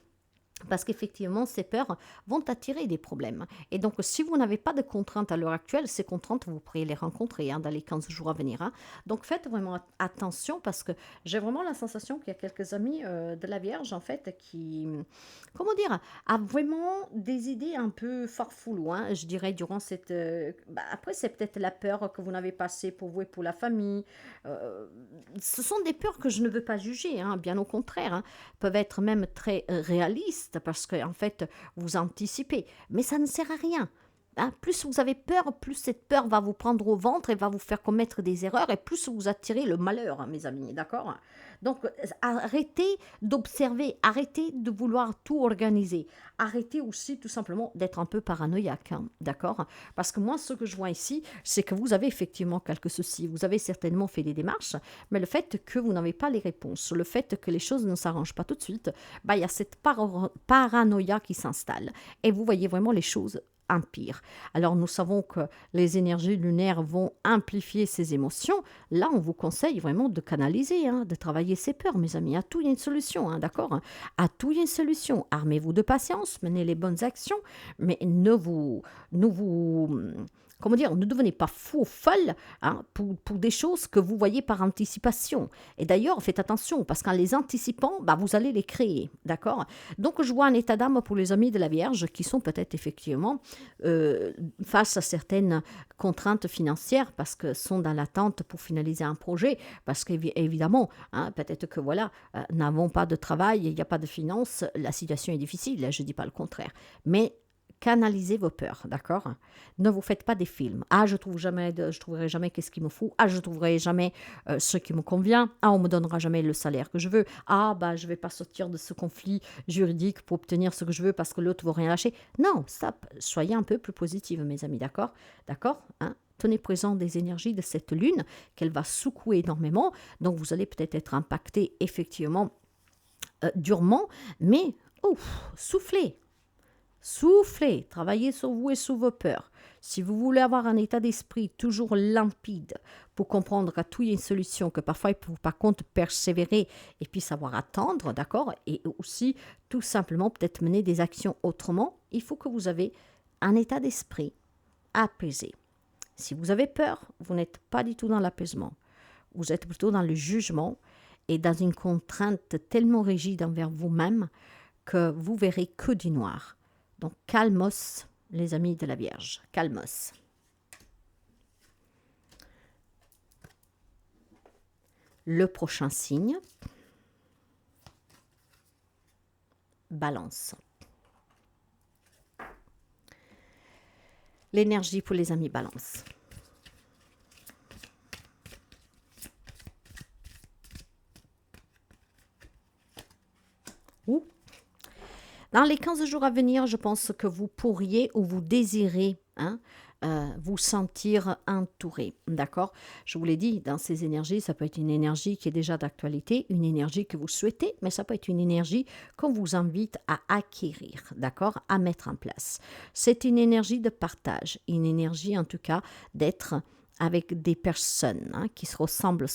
S1: Parce qu'effectivement, ces peurs vont attirer des problèmes. Et donc, si vous n'avez pas de contraintes à l'heure actuelle, ces contraintes, vous pourriez les rencontrer hein, dans les 15 jours à venir, hein. Donc, faites vraiment attention parce que j'ai vraiment la sensation qu'il y a quelques amis de la Vierge, en fait, qui, comment dire, a vraiment des idées un peu farfelues, hein, je dirais, durant cette... après, c'est peut-être la peur que vous n'avez pas assez pour vous et pour la famille. Euh, Ce sont des peurs que je ne veux pas juger, hein, bien au contraire, hein, peuvent être même très réalistes parce que en fait, vous anticipez. Mais ça ne sert à rien. Hein, plus vous avez peur, plus cette peur va vous prendre au ventre et va vous faire commettre des erreurs et plus vous attirez le malheur, hein, mes amis, d'accord? Donc, arrêtez d'observer, arrêtez de vouloir tout organiser. Arrêtez aussi tout simplement d'être un peu paranoïaque, hein, d'accord? Parce que moi, ce que je vois ici, c'est que vous avez effectivement quelques soucis. Vous avez certainement fait des démarches, mais le fait que vous n'avez pas les réponses, le fait que les choses ne s'arrangent pas tout de suite, bah, il y a cette paranoïa qui s'installe. Et vous voyez vraiment les choses empire. Alors nous savons que les énergies lunaires vont amplifier ces émotions. Là, on vous conseille vraiment de canaliser, hein, de travailler ses peurs, mes amis. À tout, il y a une solution, hein, d'accord? À tout, il y a une solution. Armez-vous de patience, menez les bonnes actions, mais ne vous comment dire, ne devenez pas fou ou folle hein, pour des choses que vous voyez par anticipation. Et d'ailleurs, faites attention, parce qu'en les anticipant, bah, vous allez les créer, d'accord? Donc, je vois un état d'âme pour les amis de la Vierge qui sont peut-être effectivement face à certaines contraintes financières, parce que sont dans l'attente pour finaliser un projet, parce qu'évidemment, hein, peut-être que voilà, n'avons pas de travail, il n'y a pas de finances, la situation est difficile, je ne dis pas le contraire. Mais canalisez vos peurs, d'accord? Ne vous faites pas des films. Ah, je trouverai jamais qu'est-ce qu'il me faut. Ah, je trouverai jamais ce qui me convient. Ah, on me donnera jamais le salaire que je veux. Ah, bah, je vais pas sortir de ce conflit juridique pour obtenir ce que je veux parce que l'autre ne veut rien lâcher. Non, stop. Soyez un peu plus positive, mes amis, d'accord? D'accord? Hein? Tenez présent des énergies de cette lune qu'elle va secouer énormément. Donc, vous allez peut-être être impacté effectivement durement, mais soufflez. Soufflez, travaillez sur vous et sur vos peurs. Si vous voulez avoir un état d'esprit toujours limpide pour comprendre qu'à tout il y a une solution, que parfois il faut par contre persévérer et puis savoir attendre, d'accord? Et aussi tout simplement peut-être mener des actions autrement, il faut que vous avez un état d'esprit apaisé. Si vous avez peur, vous n'êtes pas du tout dans l'apaisement. Vous êtes plutôt dans le jugement et dans une contrainte tellement rigide envers vous-même que vous verrez que du noir. Donc, calmos, les amis de la Vierge, calmos. Le prochain signe, Balance. L'énergie pour les amis Balance. Dans les 15 jours à venir, je pense que vous pourriez ou vous désirez vous sentir entouré, d'accord? Je vous l'ai dit, dans ces énergies, ça peut être une énergie qui est déjà d'actualité, une énergie que vous souhaitez, mais ça peut être une énergie qu'on vous invite à acquérir, d'accord? À mettre en place. C'est une énergie de partage, une énergie en tout cas d'être avec des personnes qui se ressemblent.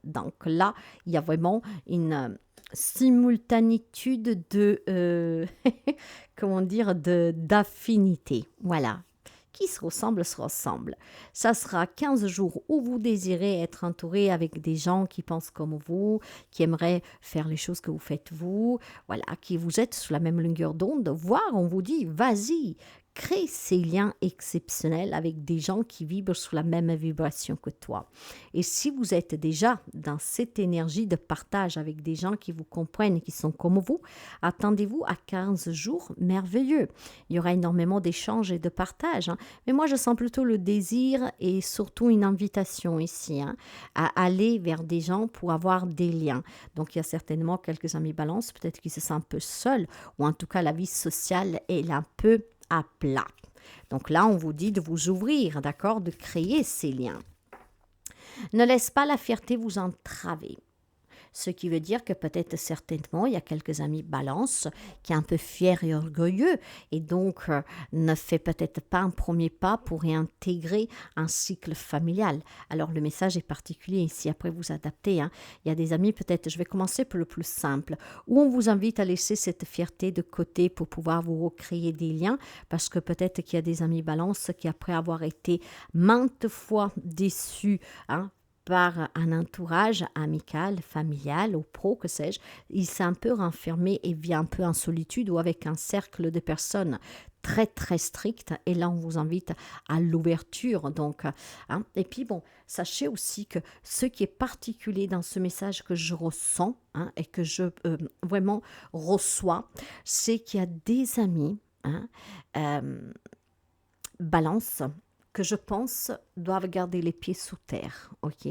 S1: Donc là, il y a vraiment une simultanitude de, comment dire, d'affinité. Voilà. Qui se ressemble, se ressemble. Ça sera 15 jours où vous désirez être entouré avec des gens qui pensent comme vous, qui aimeraient faire les choses que vous faites vous, voilà, qui vous êtes sous la même longueur d'onde, voire on vous dit, vas-y, crée ces liens exceptionnels avec des gens qui vibrent sous la même vibration que toi. Et si vous êtes déjà dans cette énergie de partage avec des gens qui vous comprennent et qui sont comme vous, attendez-vous à 15 jours merveilleux. Il y aura énormément d'échanges et de partage. Mais moi, je sens plutôt le désir et surtout une invitation ici à aller vers des gens pour avoir des liens. Donc, il y a certainement quelques amis balance, peut-être qu'ils se sentent un peu seuls ou en tout cas la vie sociale est un peu à plat. Donc là, on vous dit de vous ouvrir, d'accord, de créer ces liens. Ne laisse pas la fierté vous entraver. Ce qui veut dire que peut-être certainement, il y a quelques amis balance qui est un peu fier et orgueilleux et donc ne fait peut-être pas un premier pas pour réintégrer un cycle familial. Alors le message est particulier ici, après vous adaptez. Il y a des amis, peut-être, je vais commencer par le plus simple, où on vous invite à laisser cette fierté de côté pour pouvoir vous recréer des liens, parce que peut-être qu'il y a des amis balance qui, après avoir été maintes fois déçus, par un entourage amical, familial ou pro, que sais-je, il s'est un peu renfermé et vit un peu en solitude ou avec un cercle de personnes très très strict et là on vous invite à l'ouverture donc et puis bon, sachez aussi que ce qui est particulier dans ce message que je ressens et que je vraiment reçois, c'est qu'il y a des amis balance que je pense doivent garder les pieds sous terre, ok?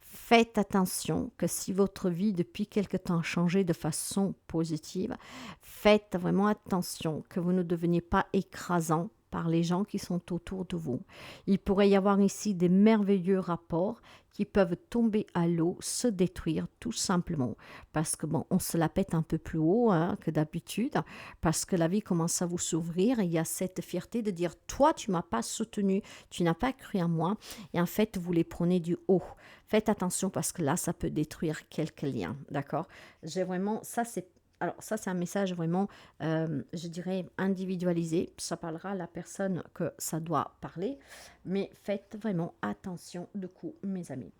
S1: Faites attention que si votre vie depuis quelque temps a changé de façon positive, faites vraiment attention que vous ne deveniez pas écrasant par les gens qui sont autour de vous. Il pourrait y avoir ici des merveilleux rapports qui peuvent tomber à l'eau, se détruire tout simplement parce que bon, on se la pète un peu plus haut que d'habitude, parce que la vie commence à vous s'ouvrir et il y a cette fierté de dire toi tu m'as pas soutenu, tu n'as pas cru en moi et en fait vous les prenez du haut. Faites attention parce que là ça peut détruire quelques liens, d'accord? J'ai vraiment, ça c'est Alors ça, c'est un message vraiment, je dirais, individualisé. Ça parlera à la personne que ça doit parler, mais faites vraiment attention de coup, mes amis.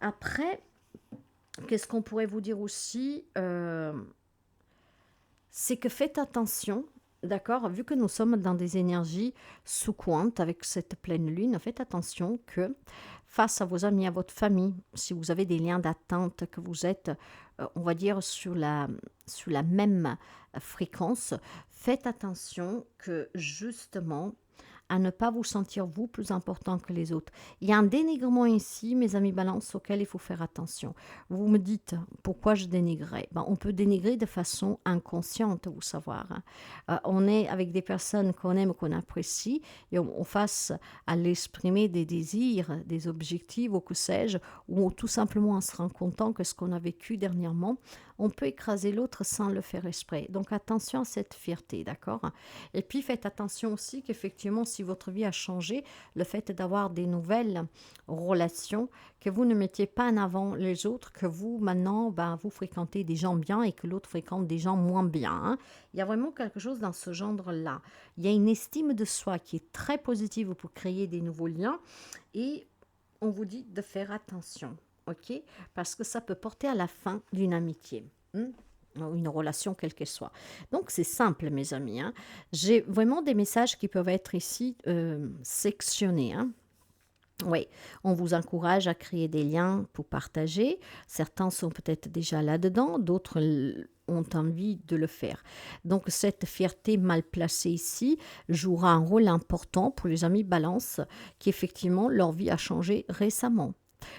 S1: Après, qu'est-ce qu'on pourrait vous dire aussi? C'est que faites attention, d'accord, vu que nous sommes dans des énergies sous-quantes avec cette pleine lune, faites attention que face à vos amis, à votre famille, si vous avez des liens d'attente, que vous êtes, on va dire, sur la même fréquence, faites attention que justement, à ne pas vous sentir vous plus important que les autres. Il y a un dénigrement ici, mes amis balance, auquel il faut faire attention. Vous me dites pourquoi je dénigrerais. Ben, on peut dénigrer de façon inconsciente, vous savoir, hein. On est avec des personnes qu'on aime, qu'on apprécie, et on face à l'exprimer des désirs, des objectifs, ou que sais-je, ou tout simplement en se rend compte que ce qu'on a vécu dernièrement, on peut écraser l'autre sans le faire exprès. Donc attention à cette fierté, d'accord? Et puis faites attention aussi qu'effectivement, si votre vie a changé, le fait d'avoir des nouvelles relations, que vous ne mettiez pas en avant les autres, que vous maintenant, ben, vous fréquentez des gens bien et que l'autre fréquente des gens moins bien, hein. Il y a vraiment quelque chose dans ce genre-là. Il y a une estime de soi qui est très positive pour créer des nouveaux liens et on vous dit de faire attention, ok? Parce que ça peut porter à la fin d'une amitié. Ou une relation quelle qu'elle soit. Donc c'est simple mes amis, hein. J'ai vraiment des messages qui peuvent être ici sectionnés, hein. Oui, on vous encourage à créer des liens pour partager. Certains sont peut-être déjà là-dedans, d'autres ont envie de le faire. Donc cette fierté mal placée ici jouera un rôle important pour les amis balance qui effectivement leur vie a changé récemment.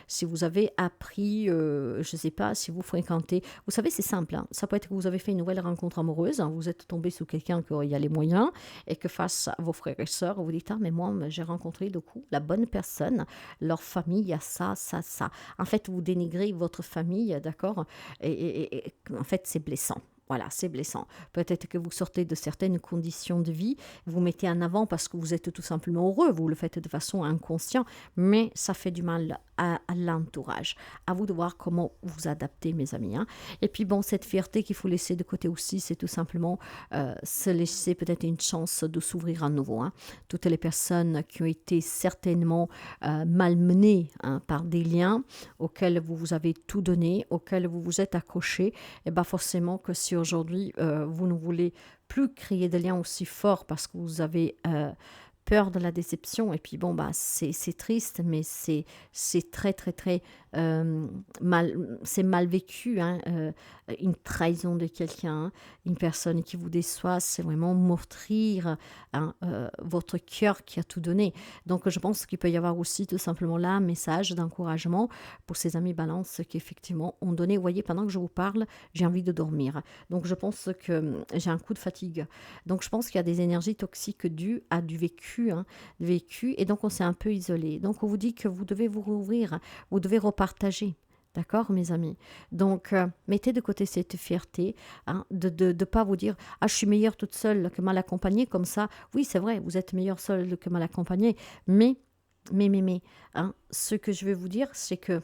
S1: Si vous avez appris, je ne sais pas, si vous fréquentez, vous savez, c'est simple, hein. Ça peut être que vous avez fait une nouvelle rencontre amoureuse, hein, vous êtes tombé sous quelqu'un qui a les moyens et que face à vos frères et sœurs, vous dites, ah, mais moi, j'ai rencontré du coup la bonne personne, leur famille a ça, ça, ça. En fait, vous dénigrez votre famille, d'accord? Et en fait, c'est blessant. Voilà, c'est blessant. Peut-être que vous sortez de certaines conditions de vie, vous mettez en avant parce que vous êtes tout simplement heureux, vous le faites de façon inconsciente, mais ça fait du mal à l'entourage. À vous de voir comment vous adapter, mes amis, hein. Et puis bon, cette fierté qu'il faut laisser de côté aussi, c'est tout simplement se laisser peut-être une chance de s'ouvrir à nouveau, hein. Toutes les personnes qui ont été certainement malmenées, hein, par des liens auxquels vous vous avez tout donné, auxquels vous vous êtes accroché, et bien forcément que si aujourd'hui vous ne voulez plus créer de liens aussi forts parce que vous avez peur de la déception, et puis bon, bah, c'est triste, mais c'est très, très, très c'est mal vécu, hein, une trahison de quelqu'un, hein, une personne qui vous déçoit, c'est vraiment meurtrir, hein, votre cœur qui a tout donné. Donc, je pense qu'il peut y avoir aussi tout simplement là un message d'encouragement pour ces amis balance qui effectivement ont donné. Vous voyez, pendant que je vous parle, j'ai envie de dormir. Donc, je pense que j'ai un coup de fatigue. Donc, je pense qu'il y a des énergies toxiques dues à du vécu, hein, et donc on s'est un peu isolé. Donc, on vous dit que vous devez vous rouvrir, vous devez repartager. D'accord, mes amis? Donc, mettez de côté cette fierté, hein, de ne pas vous dire « Ah, je suis meilleure toute seule que mal accompagnée », comme ça. Oui, c'est vrai, vous êtes meilleure seule que mal accompagnée, mais, hein, ce que je veux vous dire, c'est que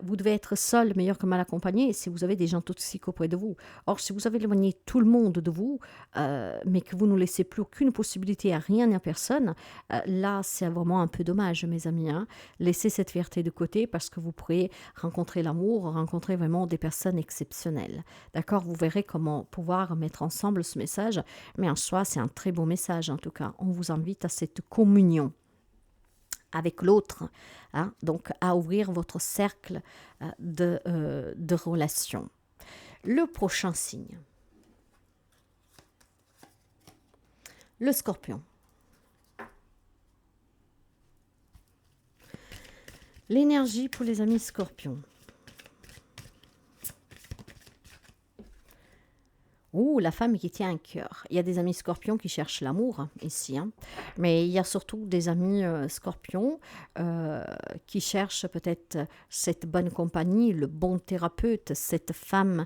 S1: vous devez être seul meilleur que mal accompagné si vous avez des gens toxiques auprès de vous. Or, si vous avez éloigné tout le monde de vous, mais que vous ne laissez plus aucune possibilité à rien ni à personne, là, c'est vraiment un peu dommage, mes amis, hein. Laissez cette fierté de côté parce que vous pourrez rencontrer l'amour, rencontrer vraiment des personnes exceptionnelles. D'accord? Vous verrez comment pouvoir mettre ensemble ce message, mais en soi, c'est un très beau message en tout cas. On vous invite à cette communion avec l'autre, hein, donc à ouvrir votre cercle de relations. Le prochain signe, le scorpion. L'énergie pour les amis scorpions. Ouh, la femme qui tient un cœur. Il y a des amis scorpions qui cherchent l'amour, hein, ici, hein. Mais il y a surtout des amis scorpions qui cherchent peut-être cette bonne compagnie, le bon thérapeute, cette femme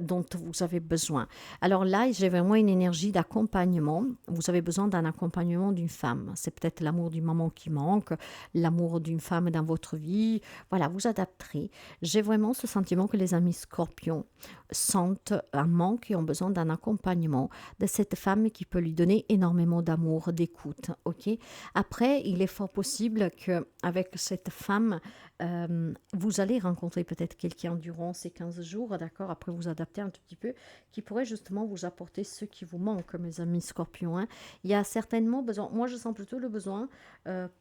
S1: dont vous avez besoin. Alors là, j'ai vraiment une énergie d'accompagnement. Vous avez besoin d'un accompagnement d'une femme. C'est peut-être l'amour d'une maman qui manque, l'amour d'une femme dans votre vie. Voilà, vous adapterez. J'ai vraiment ce sentiment que les amis scorpions sentent un manque et ont besoin d'un accompagnement de cette femme qui peut lui donner énormément d'amour, d'écoute, ok? Après, il est fort possible qu'avec cette femme, vous allez rencontrer peut-être quelqu'un durant ces 15 jours, d'accord? Après, vous adapter un tout petit peu, qui pourrait justement vous apporter ce qui vous manque, mes amis scorpions, hein. Il y a certainement besoin, moi je sens plutôt le besoin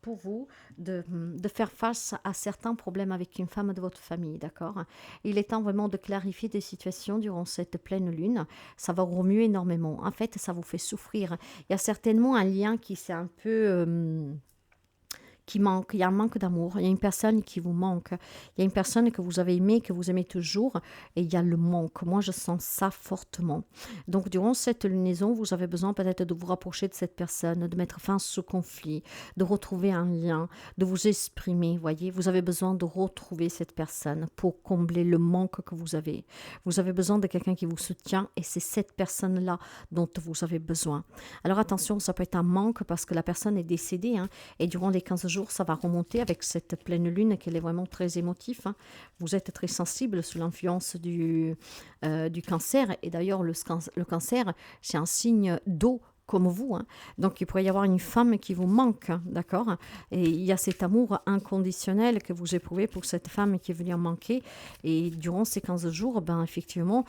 S1: pour vous de faire face à certains problèmes avec une femme de votre famille, d'accord? Il est temps vraiment de clarifier des situations durant cette pleine lune. Ça va vous remuer énormément. En fait, ça vous fait souffrir. Il y a certainement un lien qui s'est un peu qui manque, il y a un manque d'amour, il y a une personne qui vous manque, il y a une personne que vous avez aimée, que vous aimez toujours, et il y a le manque. Moi, je sens ça fortement. Donc, durant cette lunaison, vous avez besoin peut-être de vous rapprocher de cette personne, de mettre fin à ce conflit, de retrouver un lien, de vous exprimer, voyez. Vous avez besoin de retrouver cette personne pour combler le manque que vous avez. Vous avez besoin de quelqu'un qui vous soutient, et c'est cette personne-là dont vous avez besoin. Alors, attention, ça peut être un manque parce que la personne est décédée, hein, et durant les 15 jours, ça va remonter avec cette pleine lune qu'elle est vraiment très émotive, hein. Vous êtes très sensible sous l'influence du cancer. Et d'ailleurs, le cancer, c'est un signe d'eau comme vous, hein. Donc, il pourrait y avoir une femme qui vous manque, hein, d'accord? Et il y a cet amour inconditionnel que vous éprouvez pour cette femme qui est venue en manquer. Et durant ces 15 jours, ben, effectivement,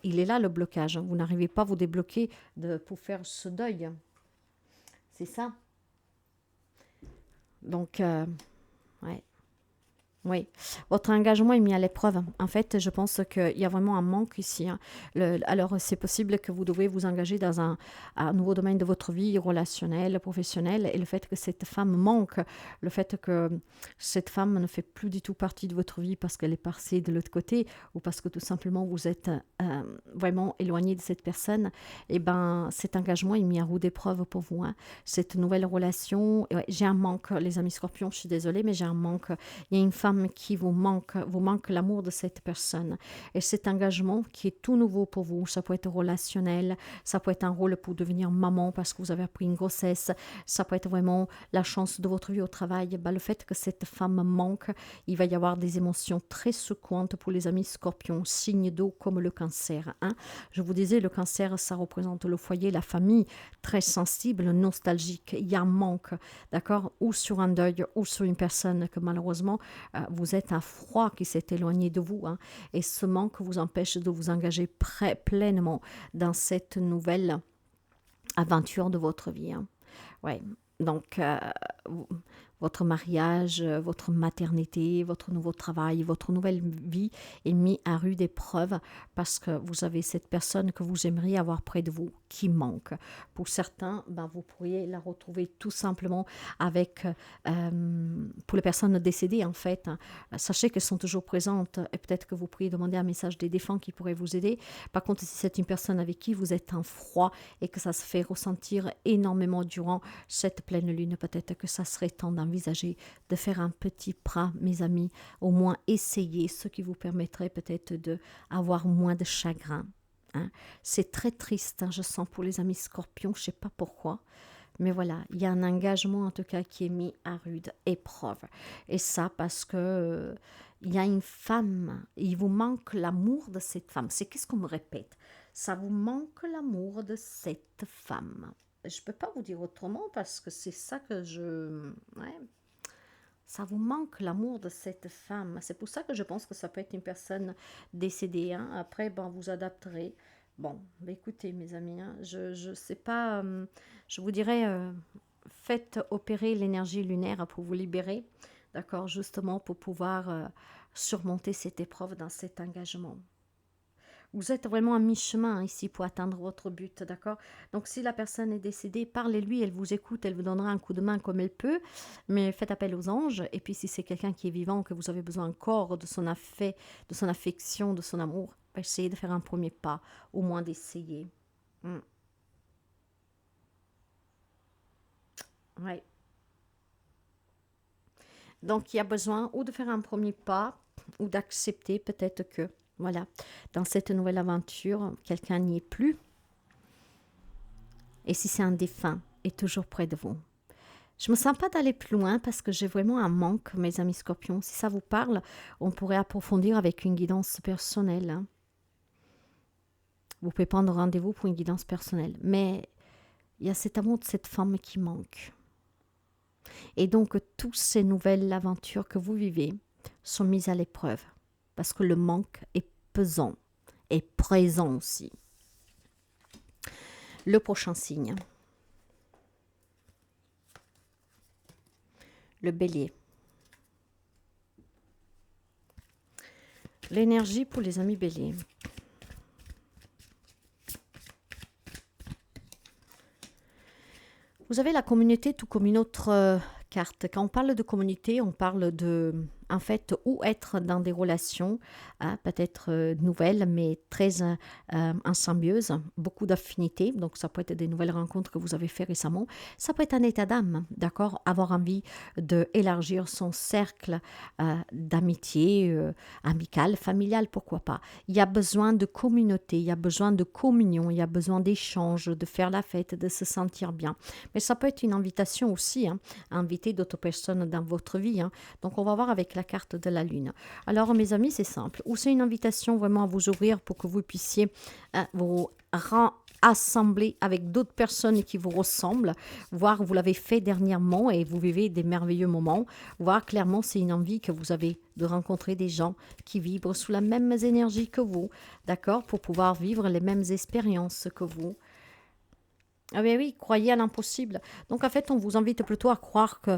S1: il est là le blocage, hein. Vous n'arrivez pas à vous débloquer pour faire ce deuil. C'est ça. Donc, ouais. Oui, votre engagement est mis à l'épreuve. En fait, je pense qu'il y a vraiment un manque ici, hein. Alors, c'est possible que vous devez vous engager dans un nouveau domaine de votre vie relationnelle, professionnelle, et le fait que cette femme manque, le fait que cette femme ne fait plus du tout partie de votre vie parce qu'elle est passée de l'autre côté, ou parce que tout simplement vous êtes vraiment éloigné de cette personne, et ben cet engagement est mis à rude épreuve pour vous, hein. Cette nouvelle relation, ouais, j'ai un manque, les amis scorpions, je suis désolée, mais j'ai un manque. Il y a une femme qui vous manque l'amour de cette personne. Et cet engagement qui est tout nouveau pour vous, ça peut être relationnel, ça peut être un rôle pour devenir maman parce que vous avez appris une grossesse, ça peut être vraiment la chance de votre vie au travail. Ben, le fait que cette femme manque, il va y avoir des émotions très secouantes pour les amis scorpions, signes d'eau comme le cancer, hein. Je vous disais, le cancer, ça représente le foyer, la famille, très sensible, nostalgique. Il y a un manque, d'accord, ou sur un deuil, ou sur une personne que malheureusement, vous êtes un froid qui s'est éloigné de vous, hein, et ce manque vous empêche de vous engager pleinement dans cette nouvelle aventure de votre vie, hein. Ouais. Donc, votre mariage, votre maternité, votre nouveau travail, votre nouvelle vie est mis à rude épreuve parce que vous avez cette personne que vous aimeriez avoir près de vous qui manque. Pour certains, ben, vous pourriez la retrouver tout simplement avec, pour les personnes décédées en fait, hein, sachez qu'elles sont toujours présentes et peut-être que vous pourriez demander un message des défunts qui pourrait vous aider. Par contre, si c'est une personne avec qui vous êtes en froid et que ça se fait ressentir énormément durant cette pleine lune, peut-être que ça serait temps d'envisager de faire un petit pas, mes amis, au moins essayer, ce qui vous permettrait peut-être d'avoir moins de chagrin, hein. C'est très triste, hein, je sens pour les amis scorpions, je ne sais pas pourquoi. Mais voilà, il y a un engagement en tout cas qui est mis à rude épreuve. Et ça parce que il y a une femme, il vous manque l'amour de cette femme. C'est qu'est-ce qu'on me répète? Ça vous manque l'amour de cette femme. Je ne peux pas vous dire autrement parce que c'est ça que je... Ouais. Ça vous manque l'amour de cette femme. C'est pour ça que je pense que ça peut être une personne décédée, hein. Après, ben, vous adapterez. Bon, bah, écoutez, mes amis, hein, je sais pas, je vous dirais, faites opérer l'énergie lunaire pour vous libérer, d'accord, justement pour pouvoir surmonter cette épreuve dans cet engagement. Vous êtes vraiment à mi-chemin ici pour atteindre votre but, d'accord? Donc, si la personne est décédée, parlez-lui, elle vous écoute, elle vous donnera un coup de main comme elle peut, mais faites appel aux anges. Et puis, si c'est quelqu'un qui est vivant, que vous avez besoin encore de son de son affection, de son amour, ben, essayez de faire un premier pas, au moins d'essayer. Mm. Ouais. Donc, il y a besoin ou de faire un premier pas, ou d'accepter peut-être que, voilà, dans cette nouvelle aventure, quelqu'un n'y est plus. Et si c'est un défunt, est toujours près de vous. Je me sens pas d'aller plus loin parce que j'ai vraiment un manque, mes amis scorpions. Si ça vous parle, on pourrait approfondir avec une guidance personnelle, hein. Vous pouvez prendre rendez-vous pour une guidance personnelle. Mais il y a cet amour de cette femme qui manque. Et donc, toutes ces nouvelles aventures que vous vivez sont mises à l'épreuve. Parce que le manque est pesant et présent aussi. Le prochain signe. Le bélier. L'énergie pour les amis béliers. Vous avez la communauté tout comme une autre carte. Quand on parle de communauté, on parle de, en fait, ou être dans des relations, peut-être nouvelles, mais très en symbiose, beaucoup d'affinités. Donc, ça peut être des nouvelles rencontres que vous avez fait récemment. Ça peut être un état d'âme, d'accord? Avoir envie d'élargir son cercle d'amitié, amical, familial, pourquoi pas. Il y a besoin de communauté, il y a besoin de communion, il y a besoin d'échange, de faire la fête, de se sentir bien. Mais ça peut être une invitation aussi, à inviter d'autres personnes dans votre vie. Donc, on va voir avec la carte de la lune. Alors, mes amis, c'est simple. Ou c'est une invitation vraiment à vous ouvrir pour que vous puissiez vous assembler avec d'autres personnes qui vous ressemblent, voir vous l'avez fait dernièrement et vous vivez des merveilleux moments, voir clairement c'est une envie que vous avez de rencontrer des gens qui vibrent sous la même énergie que vous, d'accord, pour pouvoir vivre les mêmes expériences que vous. Ah oui, oui, croyez à l'impossible. Donc, en fait, on vous invite plutôt à croire que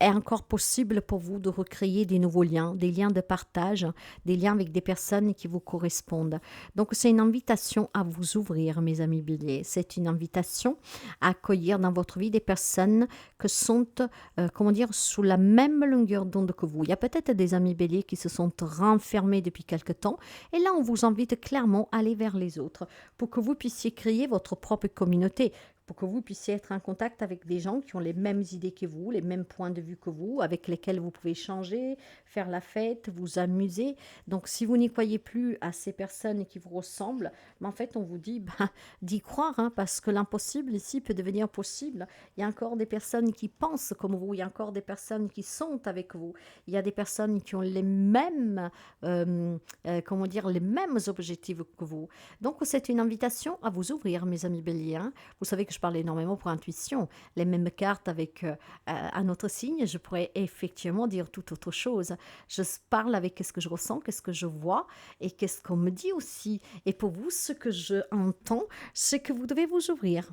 S1: est encore possible pour vous de recréer des nouveaux liens, des liens de partage, des liens avec des personnes qui vous correspondent. Donc, c'est une invitation à vous ouvrir, mes amis béliers. C'est une invitation à accueillir dans votre vie des personnes qui sont, comment dire, sous la même longueur d'onde que vous. Il y a peut-être des amis béliers qui se sont renfermés depuis quelque temps. Et là, on vous invite clairement à aller vers les autres pour que vous puissiez créer votre propre communauté, pour que vous puissiez être en contact avec des gens qui ont les mêmes idées que vous, les mêmes points de vue que vous, avec lesquels vous pouvez échanger, faire la fête, vous amuser. Donc, si vous n'y croyez plus à ces personnes qui vous ressemblent, en fait, on vous dit d'y croire, parce que l'impossible ici peut devenir possible. Il y a encore des personnes qui pensent comme vous, il y a encore des personnes qui sont avec vous, il y a des personnes qui ont les mêmes, comment dire, les mêmes objectifs que vous. Donc, c'est une invitation à vous ouvrir, mes amis béliers. Vous savez que je parle énormément pour intuition. Les mêmes cartes avec un autre signe, je pourrais effectivement dire tout autre chose. Je parle avec qu'est-ce que je ressens, qu'est-ce que je vois et qu'est-ce qu'on me dit aussi. Et pour vous, ce que je entends, c'est que vous devez vous ouvrir.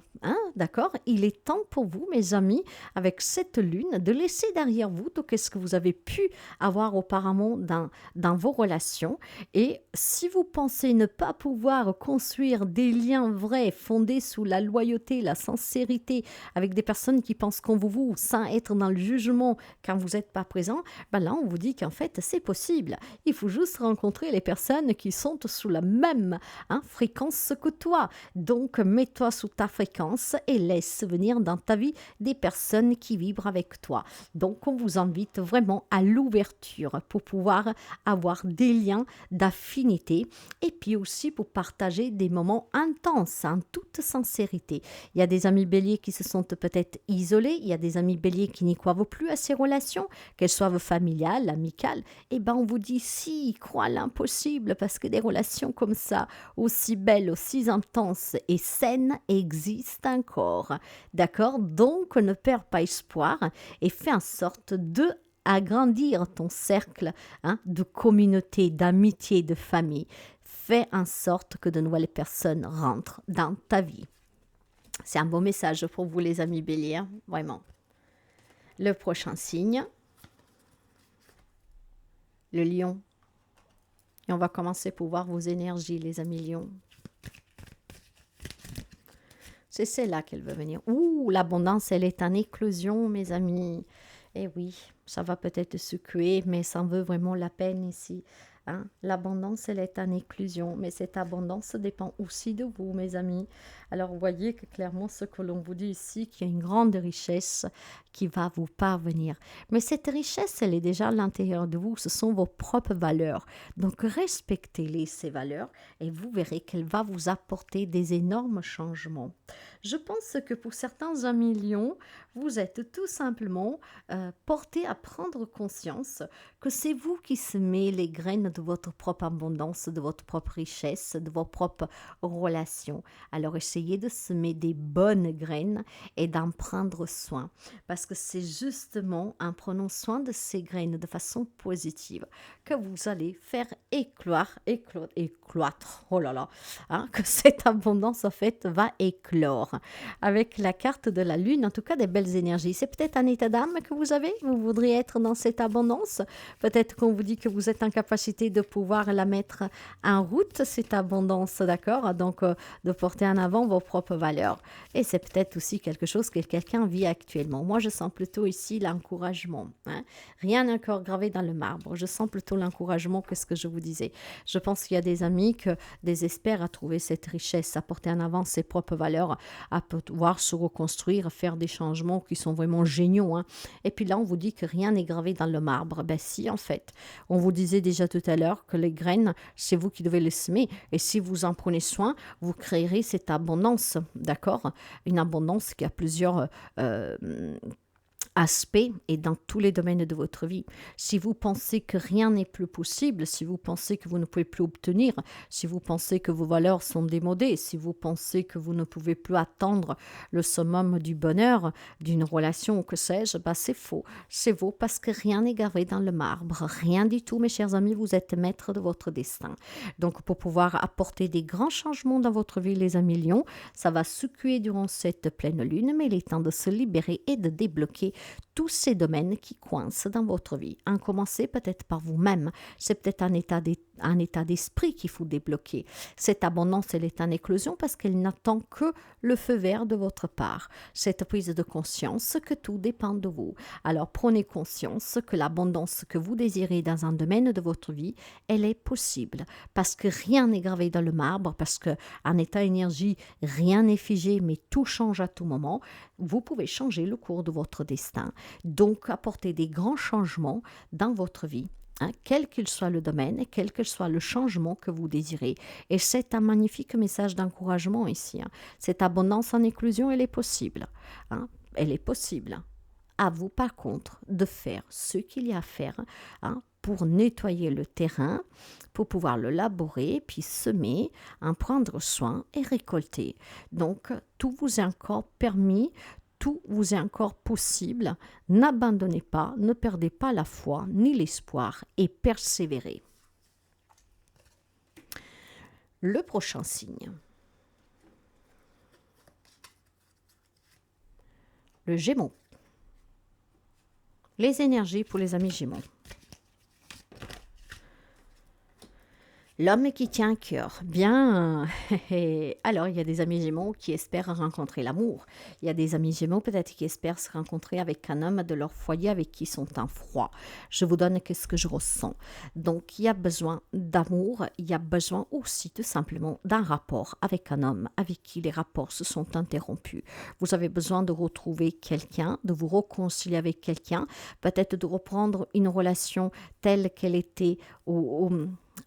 S1: D'accord? Il est temps pour vous, mes amis, avec cette lune, de laisser derrière vous tout ce que vous avez pu avoir auparavant dans vos relations. Et si vous pensez ne pas pouvoir construire des liens vrais, fondés sous la loyauté, la sincérité, avec des personnes qui pensent comme vous, sans être dans le jugement quand vous n'êtes pas présent, là, on vous dit qu'en fait, c'est possible. Il faut juste rencontrer les personnes qui sont sous la même fréquence que toi. Donc, mets-toi sous ta fréquence et laisse venir dans ta vie des personnes qui vibrent avec toi. Donc, on vous invite vraiment à l'ouverture pour pouvoir avoir des liens d'affinité et puis aussi pour partager des moments intenses en toute sincérité. Il y a des amis béliers qui se sont peut-être isolés, il y a des amis béliers qui n'y croient plus à ces relations, qu'elles soient familiales, amicales. On vous dit si, crois à l'impossible parce que des relations comme ça, aussi belles, aussi intenses et saines, existent encore. D'accord? Donc, ne perds pas espoir et fais en sorte de agrandir ton cercle de communauté, d'amitié, de famille. Fais en sorte que de nouvelles personnes rentrent dans ta vie. C'est un beau message pour vous, les amis béliers, vraiment. Le prochain signe, le lion. Et on va commencer pour voir vos énergies, les amis lions. C'est celle-là qu'elle veut venir. Ouh, l'abondance, elle est en éclosion, mes amis. Eh oui, ça va peut-être secouer, mais ça en veut vraiment la peine ici. L'abondance, elle est en éclosion, mais cette abondance dépend aussi de vous, mes amis. Alors, vous voyez que clairement, ce que l'on vous dit ici, qu'il y a une grande richesse qui va vous parvenir. Mais cette richesse, elle est déjà à l'intérieur de vous, ce sont vos propres valeurs. Donc, respectez-les, ces valeurs, et vous verrez qu'elle va vous apporter des énormes changements. Je pense que pour certains amis lions, vous êtes tout simplement portés à prendre conscience que c'est vous qui semez les graines de votre propre abondance, de votre propre richesse, de vos propres relations. Alors essayez de semer des bonnes graines et d'en prendre soin. Parce que c'est justement en prenant soin de ces graines de façon positive que vous allez faire écloître, oh là là, hein, que cette abondance en fait va éclore. Avec la carte de la lune, en tout cas des belles énergies. C'est peut-être un état d'âme que vous avez, vous voudriez être dans cette abondance. Peut-être qu'on vous dit que vous êtes en capacité de pouvoir la mettre en route, cette abondance, d'accord? Donc, de porter en avant vos propres valeurs. Et c'est peut-être aussi quelque chose que quelqu'un vit actuellement. Moi, je sens plutôt ici l'encouragement, hein. Rien n'est encore gravé dans le marbre. Je sens plutôt l'encouragement que ce que je vous disais. Je pense qu'il y a des amis qui désespèrent à trouver cette richesse, à porter en avant ses propres valeurs, à pouvoir se reconstruire, faire des changements qui sont vraiment géniaux, hein. Et puis là, on vous dit que rien n'est gravé dans le marbre. Ben si, en fait. On vous disait déjà tout à l'heure que les graines, c'est vous qui devez les semer. Et si vous en prenez soin, vous créerez cette abondance, d'accord? Une abondance qui a plusieurs aspect et dans tous les domaines de votre vie. Si vous pensez que rien n'est plus possible, si vous pensez que vous ne pouvez plus obtenir, si vous pensez que vos valeurs sont démodées, si vous pensez que vous ne pouvez plus attendre le summum du bonheur, d'une relation ou que sais-je, bah c'est faux. C'est faux parce que rien n'est gravé dans le marbre. Rien du tout, mes chers amis, vous êtes maître de votre destin. Donc, pour pouvoir apporter des grands changements dans votre vie, les amis lions, ça va secouer durant cette pleine lune, mais il est temps de se libérer et de débloquer tous ces domaines qui coincent dans votre vie. En commencer peut-être par vous-même. C'est peut-être un état d'esprit qu'il faut débloquer. Cette abondance, elle est en éclosion parce qu'elle n'attend que le feu vert de votre part. Cette prise de conscience que tout dépend de vous. Alors prenez conscience que l'abondance que vous désirez dans un domaine de votre vie, elle est possible. Parce que rien n'est gravé dans le marbre, parce qu'en état énergie, rien n'est figé, mais tout change à tout moment. Vous pouvez changer le cours de votre destin. Donc, apporter des grands changements dans votre vie, hein, quel qu'il soit le domaine et quel que soit le changement que vous désirez. Et c'est un magnifique message d'encouragement ici, hein. Cette abondance en éclosion, elle est possible, hein, elle est possible. À vous, par contre, de faire ce qu'il y a à faire, hein, pour nettoyer le terrain, pour pouvoir le labourer, puis semer, en prendre soin et récolter. Donc, tout vous est encore permis, tout vous est encore possible. N'abandonnez pas, ne perdez pas la foi ni l'espoir et persévérez. Le prochain signe. Le Gémeaux. Les énergies pour les amis Gémeaux. L'homme qui tient un cœur. Bien. Alors, il y a des amis Gémeaux qui espèrent rencontrer l'amour. Il y a des amis Gémeaux peut-être qui espèrent se rencontrer avec un homme de leur foyer avec qui ils sont en froid. Je vous donne ce que je ressens. Donc, il y a besoin d'amour. Il y a besoin aussi tout simplement d'un rapport avec un homme avec qui les rapports se sont interrompus. Vous avez besoin de retrouver quelqu'un, de vous réconcilier avec quelqu'un, peut-être de reprendre une relation telle qu'elle était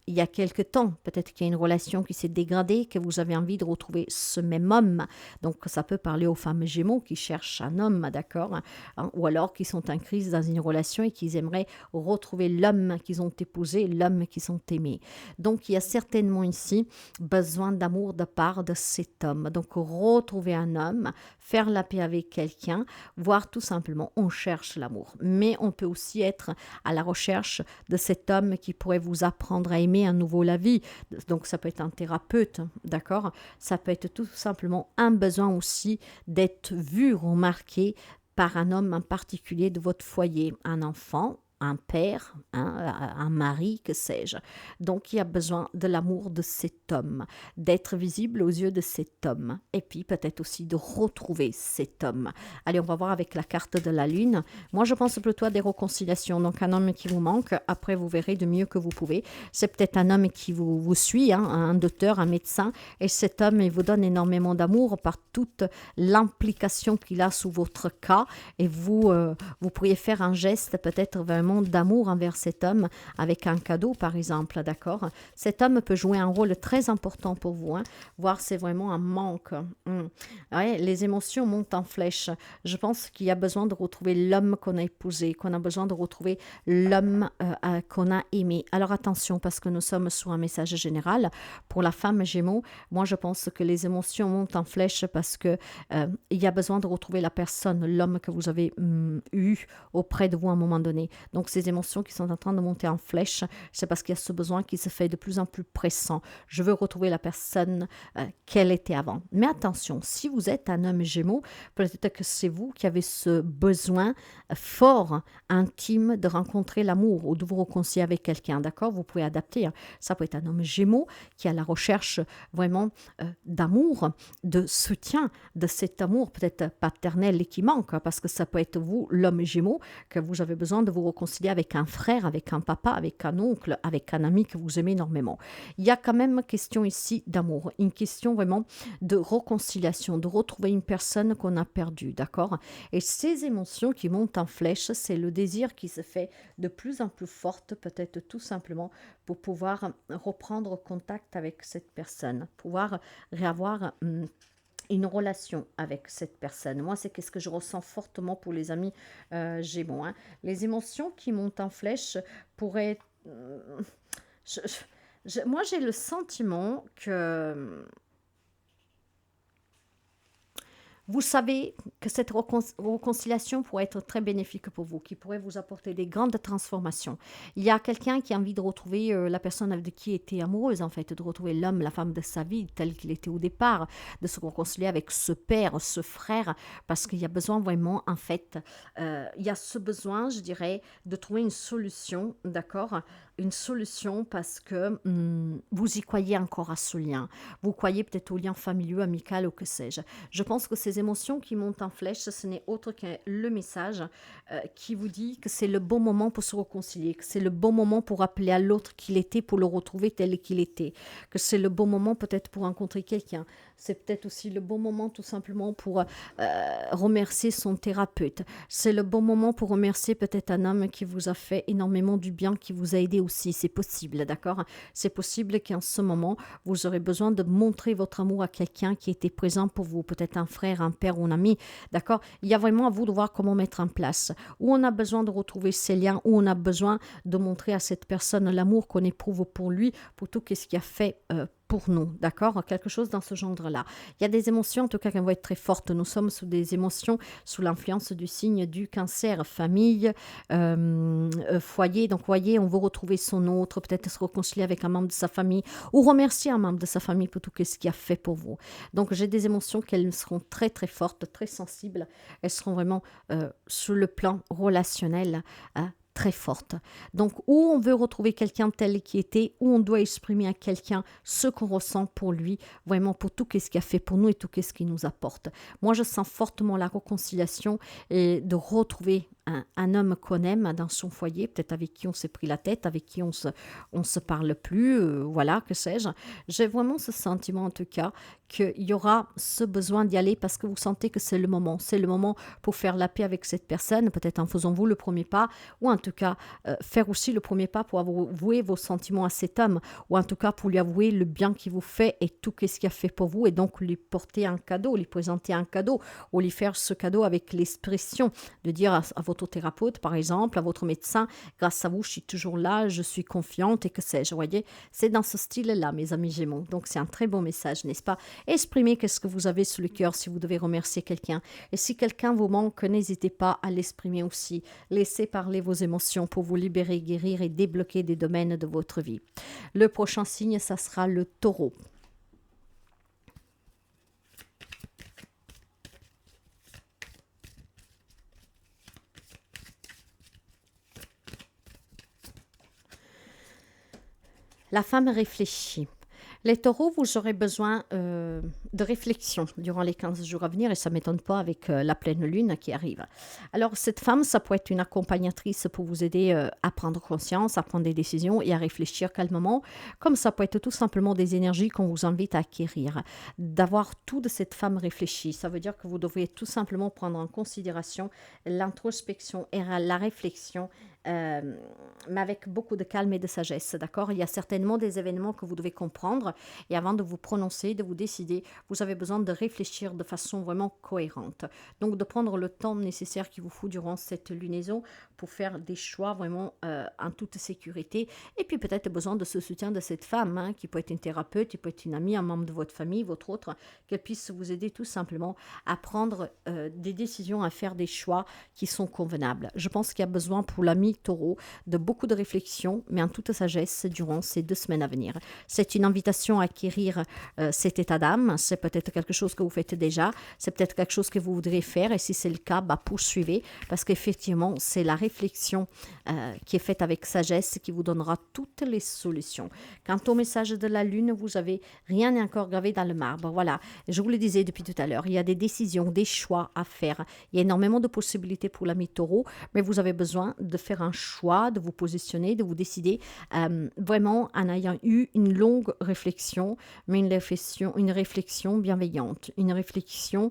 S1: il y a quelque temps. Peut-être qu'il y a une relation qui s'est dégradée, que vous avez envie de retrouver ce même homme. Donc, ça peut parler aux femmes Gémeaux qui cherchent un homme, d'accord, hein, ou alors qui sont en crise dans une relation et qui aimeraient retrouver l'homme qu'ils ont épousé, l'homme qu'ils ont aimé. Donc, il y a certainement ici besoin d'amour de part de cet homme. Donc, retrouver un homme, faire la paix avec quelqu'un, voire tout simplement, on cherche l'amour. Mais on peut aussi être à la recherche de cet homme qui pourrait vous apprendre à aimer à nouveau la vie. Donc, ça peut être un thérapeute, d'accord? Ça peut être tout simplement un besoin aussi d'être vu, remarqué par un homme en particulier de votre foyer, un enfant, un père, un mari, que sais-je. Donc, il y a besoin de l'amour de cet homme, d'être visible aux yeux de cet homme, et puis peut-être aussi de retrouver cet homme. Allez, on va voir avec la carte de la lune. Moi, je pense plutôt à des réconciliations. Donc, un homme qui vous manque, après, vous verrez du mieux que vous pouvez. C'est peut-être un homme qui vous suit, hein, un docteur, un médecin, et cet homme, il vous donne énormément d'amour par toute l'implication qu'il a sous votre cas, et vous pourriez faire un geste peut-être vraiment vraiment d'amour envers cet homme avec un cadeau, par exemple, d'accord? Cet homme peut jouer un rôle très important pour vous, hein, voire c'est vraiment un manque. Ouais, les émotions montent en flèche. Je pense qu'il y a besoin de retrouver l'homme qu'on a épousé, qu'on a besoin de retrouver l'homme qu'on a aimé. Alors attention, parce que nous sommes sur un message général. Pour la femme Gémeaux, moi je pense que les émotions montent en flèche parce que il y a besoin de retrouver la personne, l'homme que vous avez eu auprès de vous à un moment donné. Donc ces émotions qui sont en train de monter en flèche, c'est parce qu'il y a ce besoin qui se fait de plus en plus pressant. Je veux retrouver la personne qu'elle était avant. Mais attention, si vous êtes un homme Gémeaux, peut-être que c'est vous qui avez ce besoin fort, intime de rencontrer l'amour ou de vous réconcilier avec quelqu'un, d'accord? Vous pouvez adapter, hein. Ça peut être un homme Gémeaux qui a la recherche vraiment d'amour, de soutien, de cet amour peut-être paternel et qui manque, hein, parce que ça peut être vous, l'homme Gémeaux, que vous avez besoin de vous réconcilier avec un frère, avec un papa, avec un oncle, avec un ami que vous aimez énormément. Il y a quand même une question ici d'amour, une question vraiment de réconciliation, de retrouver une personne qu'on a perdue, d'accord? Et ces émotions qui montent en flèche, c'est le désir qui se fait de plus en plus forte, peut-être tout simplement pour pouvoir reprendre contact avec cette personne, pouvoir réavoir une relation avec cette personne. Moi, c'est ce que je ressens fortement pour les amis Gémeaux, hein. Les émotions qui montent en flèche pourraient... je- moi, j'ai le sentiment que vous savez que cette réconciliation pourrait être très bénéfique pour vous, qui pourrait vous apporter des grandes transformations. Il y a quelqu'un qui a envie de retrouver la personne avec qui il était amoureuse, en fait, de retrouver l'homme, la femme de sa vie, tel qu'il était au départ, de se réconcilier avec ce père, ce frère, parce qu'il y a besoin vraiment, en fait, il y a ce besoin, je dirais, de trouver une solution, d'accord? Une solution parce que vous y croyez encore à ce lien. Vous croyez peut-être au lien familial, amical ou que sais-je. Je pense que ces émotions qui montent en flèche, ce n'est autre que le message qui vous dit que c'est le bon moment pour se réconcilier, que c'est le bon moment pour appeler à l'autre qu'il était, pour le retrouver tel qu'il était, que c'est le bon moment peut-être pour rencontrer quelqu'un. C'est peut-être aussi le bon moment tout simplement pour remercier son thérapeute. C'est le bon moment pour remercier peut-être un homme qui vous a fait énormément du bien, qui vous a aidé aussi. C'est possible, d'accord? C'est possible qu'en ce moment, vous aurez besoin de montrer votre amour à quelqu'un qui était présent pour vous, peut-être un frère, un père ou un ami, d'accord? Il y a vraiment à vous de voir comment mettre en place, où on a besoin de retrouver ces liens, où on a besoin de montrer à cette personne l'amour qu'on éprouve pour lui, pour tout ce qu'il a fait pour nous, d'accord? Quelque chose dans ce genre-là. Il y a des émotions, en tout cas, qui vont être très fortes. Nous sommes sous des émotions, sous l'influence du signe du cancer, famille, foyer. Donc, voyez, on veut retrouver son autre, peut-être se réconcilier avec un membre de sa famille ou remercier un membre de sa famille pour tout ce qu'il a fait pour vous. Donc, j'ai des émotions qu'elles seront très, très fortes, très sensibles. Elles seront vraiment sur le plan relationnel, très forte. Donc, où on veut retrouver quelqu'un tel qu'il était, où on doit exprimer à quelqu'un ce qu'on ressent pour lui, vraiment pour tout ce qu'il a fait pour nous et tout ce qu'il nous apporte. Moi, je sens fortement la réconciliation et de retrouver un homme qu'on aime dans son foyer, peut-être avec qui on s'est pris la tête, avec qui on se parle plus, voilà, que sais-je. J'ai vraiment ce sentiment, en tout cas, qu'il y aura ce besoin d'y aller parce que vous sentez que c'est le moment. C'est le moment pour faire la paix avec cette personne, peut-être en faisant vous le premier pas, ou en tout cas, faire aussi le premier pas pour avouer vos sentiments à cet homme, ou en tout cas pour lui avouer le bien qu'il vous fait et tout ce qu'il a fait pour vous, et donc lui porter un cadeau, lui présenter un cadeau, ou lui faire ce cadeau avec l'expression de dire à votre thérapeute, par exemple, à votre médecin, grâce à vous, je suis toujours là, je suis confiante et que sais-je, voyez. C'est dans ce style-là, mes amis Gémeaux. Donc, c'est un très bon message, n'est-ce pas? Exprimez ce que vous avez sur le cœur si vous devez remercier quelqu'un. Et si quelqu'un vous manque, n'hésitez pas à l'exprimer aussi. Laissez parler vos émotions pour vous libérer, guérir et débloquer des domaines de votre vie. Le prochain signe, ça sera le taureau. La femme réfléchit. Les taureaux, vous aurez besoin de réflexion durant les 15 jours à venir et ça ne m'étonne pas avec la pleine lune qui arrive. Alors, cette femme, ça peut être une accompagnatrice pour vous aider à prendre conscience, à prendre des décisions et à réfléchir calmement, comme ça peut être tout simplement des énergies qu'on vous invite à acquérir. D'avoir tout de cette femme réfléchie, ça veut dire que vous devriez tout simplement prendre en considération l'introspection et la réflexion euh, mais avec beaucoup de calme et de sagesse, d'accord? Il y a certainement des événements que vous devez comprendre et avant de vous prononcer, de vous décider, vous avez besoin de réfléchir de façon vraiment cohérente. Donc, de prendre le temps nécessaire qu'il vous faut durant cette lunaison pour faire des choix vraiment en toute sécurité. Et puis, peut-être besoin de ce soutien de cette femme, hein, qui peut être une thérapeute, qui peut être une amie, un membre de votre famille, votre autre, qu'elle puisse vous aider tout simplement à prendre des décisions, à faire des choix qui sont convenables. Je pense qu'il y a besoin pour l'ami taureau de beaucoup de réflexion, mais en toute sagesse durant ces 2 semaines à venir. C'est une invitation à acquérir cet état d'âme. C'est peut-être quelque chose que vous faites déjà, c'est peut-être quelque chose que vous voudrez faire, et si c'est le cas, bah, poursuivez, parce qu'effectivement, c'est la réflexion qui est faite avec sagesse qui vous donnera toutes les solutions. Quant au message de la lune, vous avez rien n'est encore gravé dans le marbre. Voilà, je vous le disais depuis tout à l'heure, il y a des décisions, des choix à faire. Il y a énormément de possibilités pour l'ami taureau, mais vous avez besoin de faire un choix, de vous positionner, de vous décider vraiment en ayant eu une longue réflexion, mais une réflexion bienveillante, une réflexion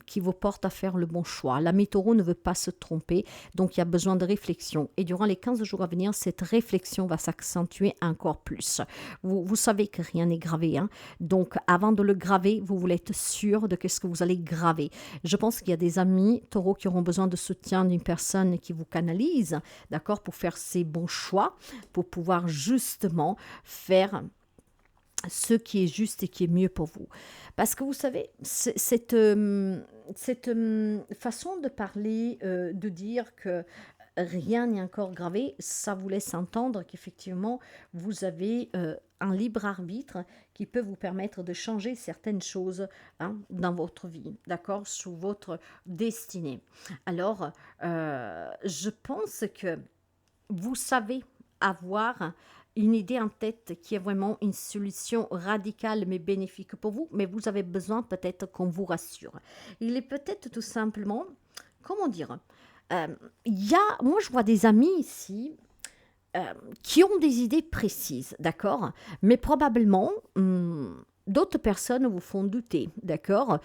S1: qui vous porte à faire le bon choix. L'ami taureau ne veut pas se tromper, donc il y a besoin de réflexion. Et durant les 15 jours à venir, cette réflexion va s'accentuer encore plus. Vous savez que rien n'est gravé, hein? Donc avant de le graver, vous voulez être sûr de ce que vous allez graver. Je pense qu'il y a des amis taureaux qui auront besoin de soutien d'une personne qui vous canalise, d'accord, pour faire ces bons choix, pour pouvoir justement faire ce qui est juste et qui est mieux pour vous. Parce que vous savez, cette façon de parler, de dire que rien n'est encore gravé, ça vous laisse entendre qu'effectivement, vous avez un libre arbitre qui peut vous permettre de changer certaines choses, hein, dans votre vie, d'accord, sous votre destinée. Alors, je pense que vous savez avoir une idée en tête qui est vraiment une solution radicale mais bénéfique pour vous, mais vous avez besoin peut-être qu'on vous rassure. Il est peut-être tout simplement, comment dire, moi je vois des amis ici qui ont des idées précises, d'accord, mais probablement d'autres personnes vous font douter, d'accord,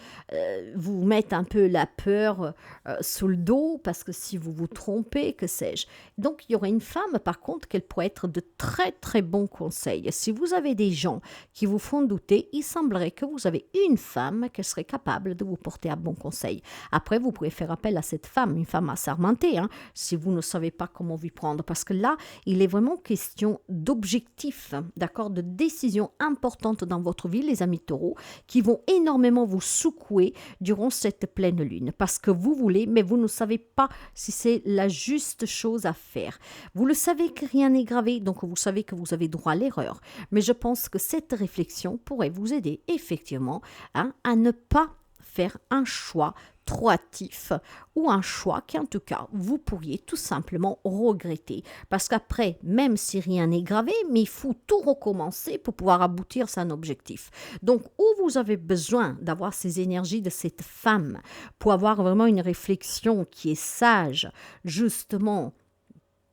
S1: vous mettent un peu la peur sous le dos parce que si vous vous trompez, que sais-je. Donc il y aurait une femme par contre qu'elle pourrait être de très très bons conseils. Si vous avez des gens qui vous font douter, il semblerait que vous avez une femme qui serait capable de vous porter à bon conseil. Après, vous pouvez faire appel à cette femme, une femme assermentée, hein, si vous ne savez pas comment vous prendre, parce que là, il est vraiment question d'objectifs, d'accord, de décisions importantes dans votre vie, les amis taureaux, qui vont énormément vous secouer durant cette pleine lune, parce que vous voulez, mais vous ne savez pas si c'est la juste chose à faire. Vous le savez que rien n'est gravé, donc vous savez que vous avez droit à l'erreur. Mais je pense que cette réflexion pourrait vous aider effectivement, hein, à ne pas faire un choix trop hâtif ou un choix qui en tout cas vous pourriez tout simplement regretter, parce qu'après, même si rien n'est gravé, mais il faut tout recommencer pour pouvoir aboutir à un objectif. Donc où vous avez besoin d'avoir ces énergies de cette femme pour avoir vraiment une réflexion qui est sage, justement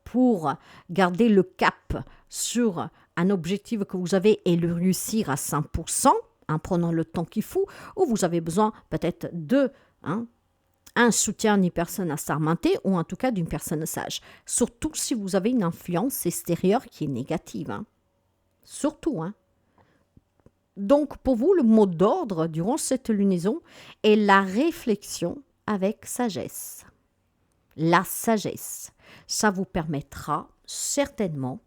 S1: pour garder le cap sur un objectif que vous avez et le réussir à 100%, en prenant le temps qu'il faut, ou vous avez besoin peut-être de, hein, un soutien d'une personne assermentée ou en tout cas d'une personne sage. Surtout si vous avez une influence extérieure qui est négative. Hein. Surtout. Hein. Donc pour vous, le mot d'ordre durant cette lunaison est la réflexion avec sagesse. La sagesse. Ça vous permettra certainement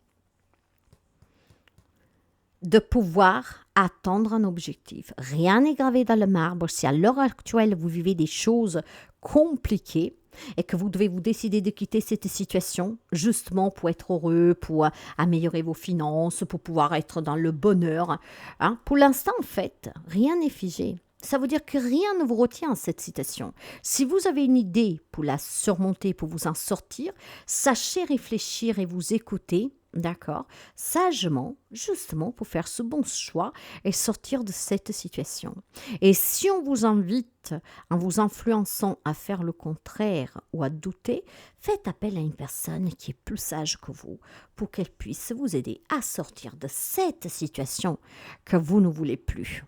S1: de pouvoir atteindre un objectif. Rien n'est gravé dans le marbre. Si à l'heure actuelle, vous vivez des choses compliquées et que vous devez vous décider de quitter cette situation justement pour être heureux, pour améliorer vos finances, pour pouvoir être dans le bonheur. Hein. Pour l'instant, en fait, rien n'est figé. Ça veut dire que rien ne vous retient à cette situation. Si vous avez une idée pour la surmonter, pour vous en sortir, sachez réfléchir et vous écouter, d'accord, sagement, justement pour faire ce bon choix et sortir de cette situation. Et si on vous invite, en vous influençant à faire le contraire ou à douter, faites appel à une personne qui est plus sage que vous pour qu'elle puisse vous aider à sortir de cette situation que vous ne voulez plus.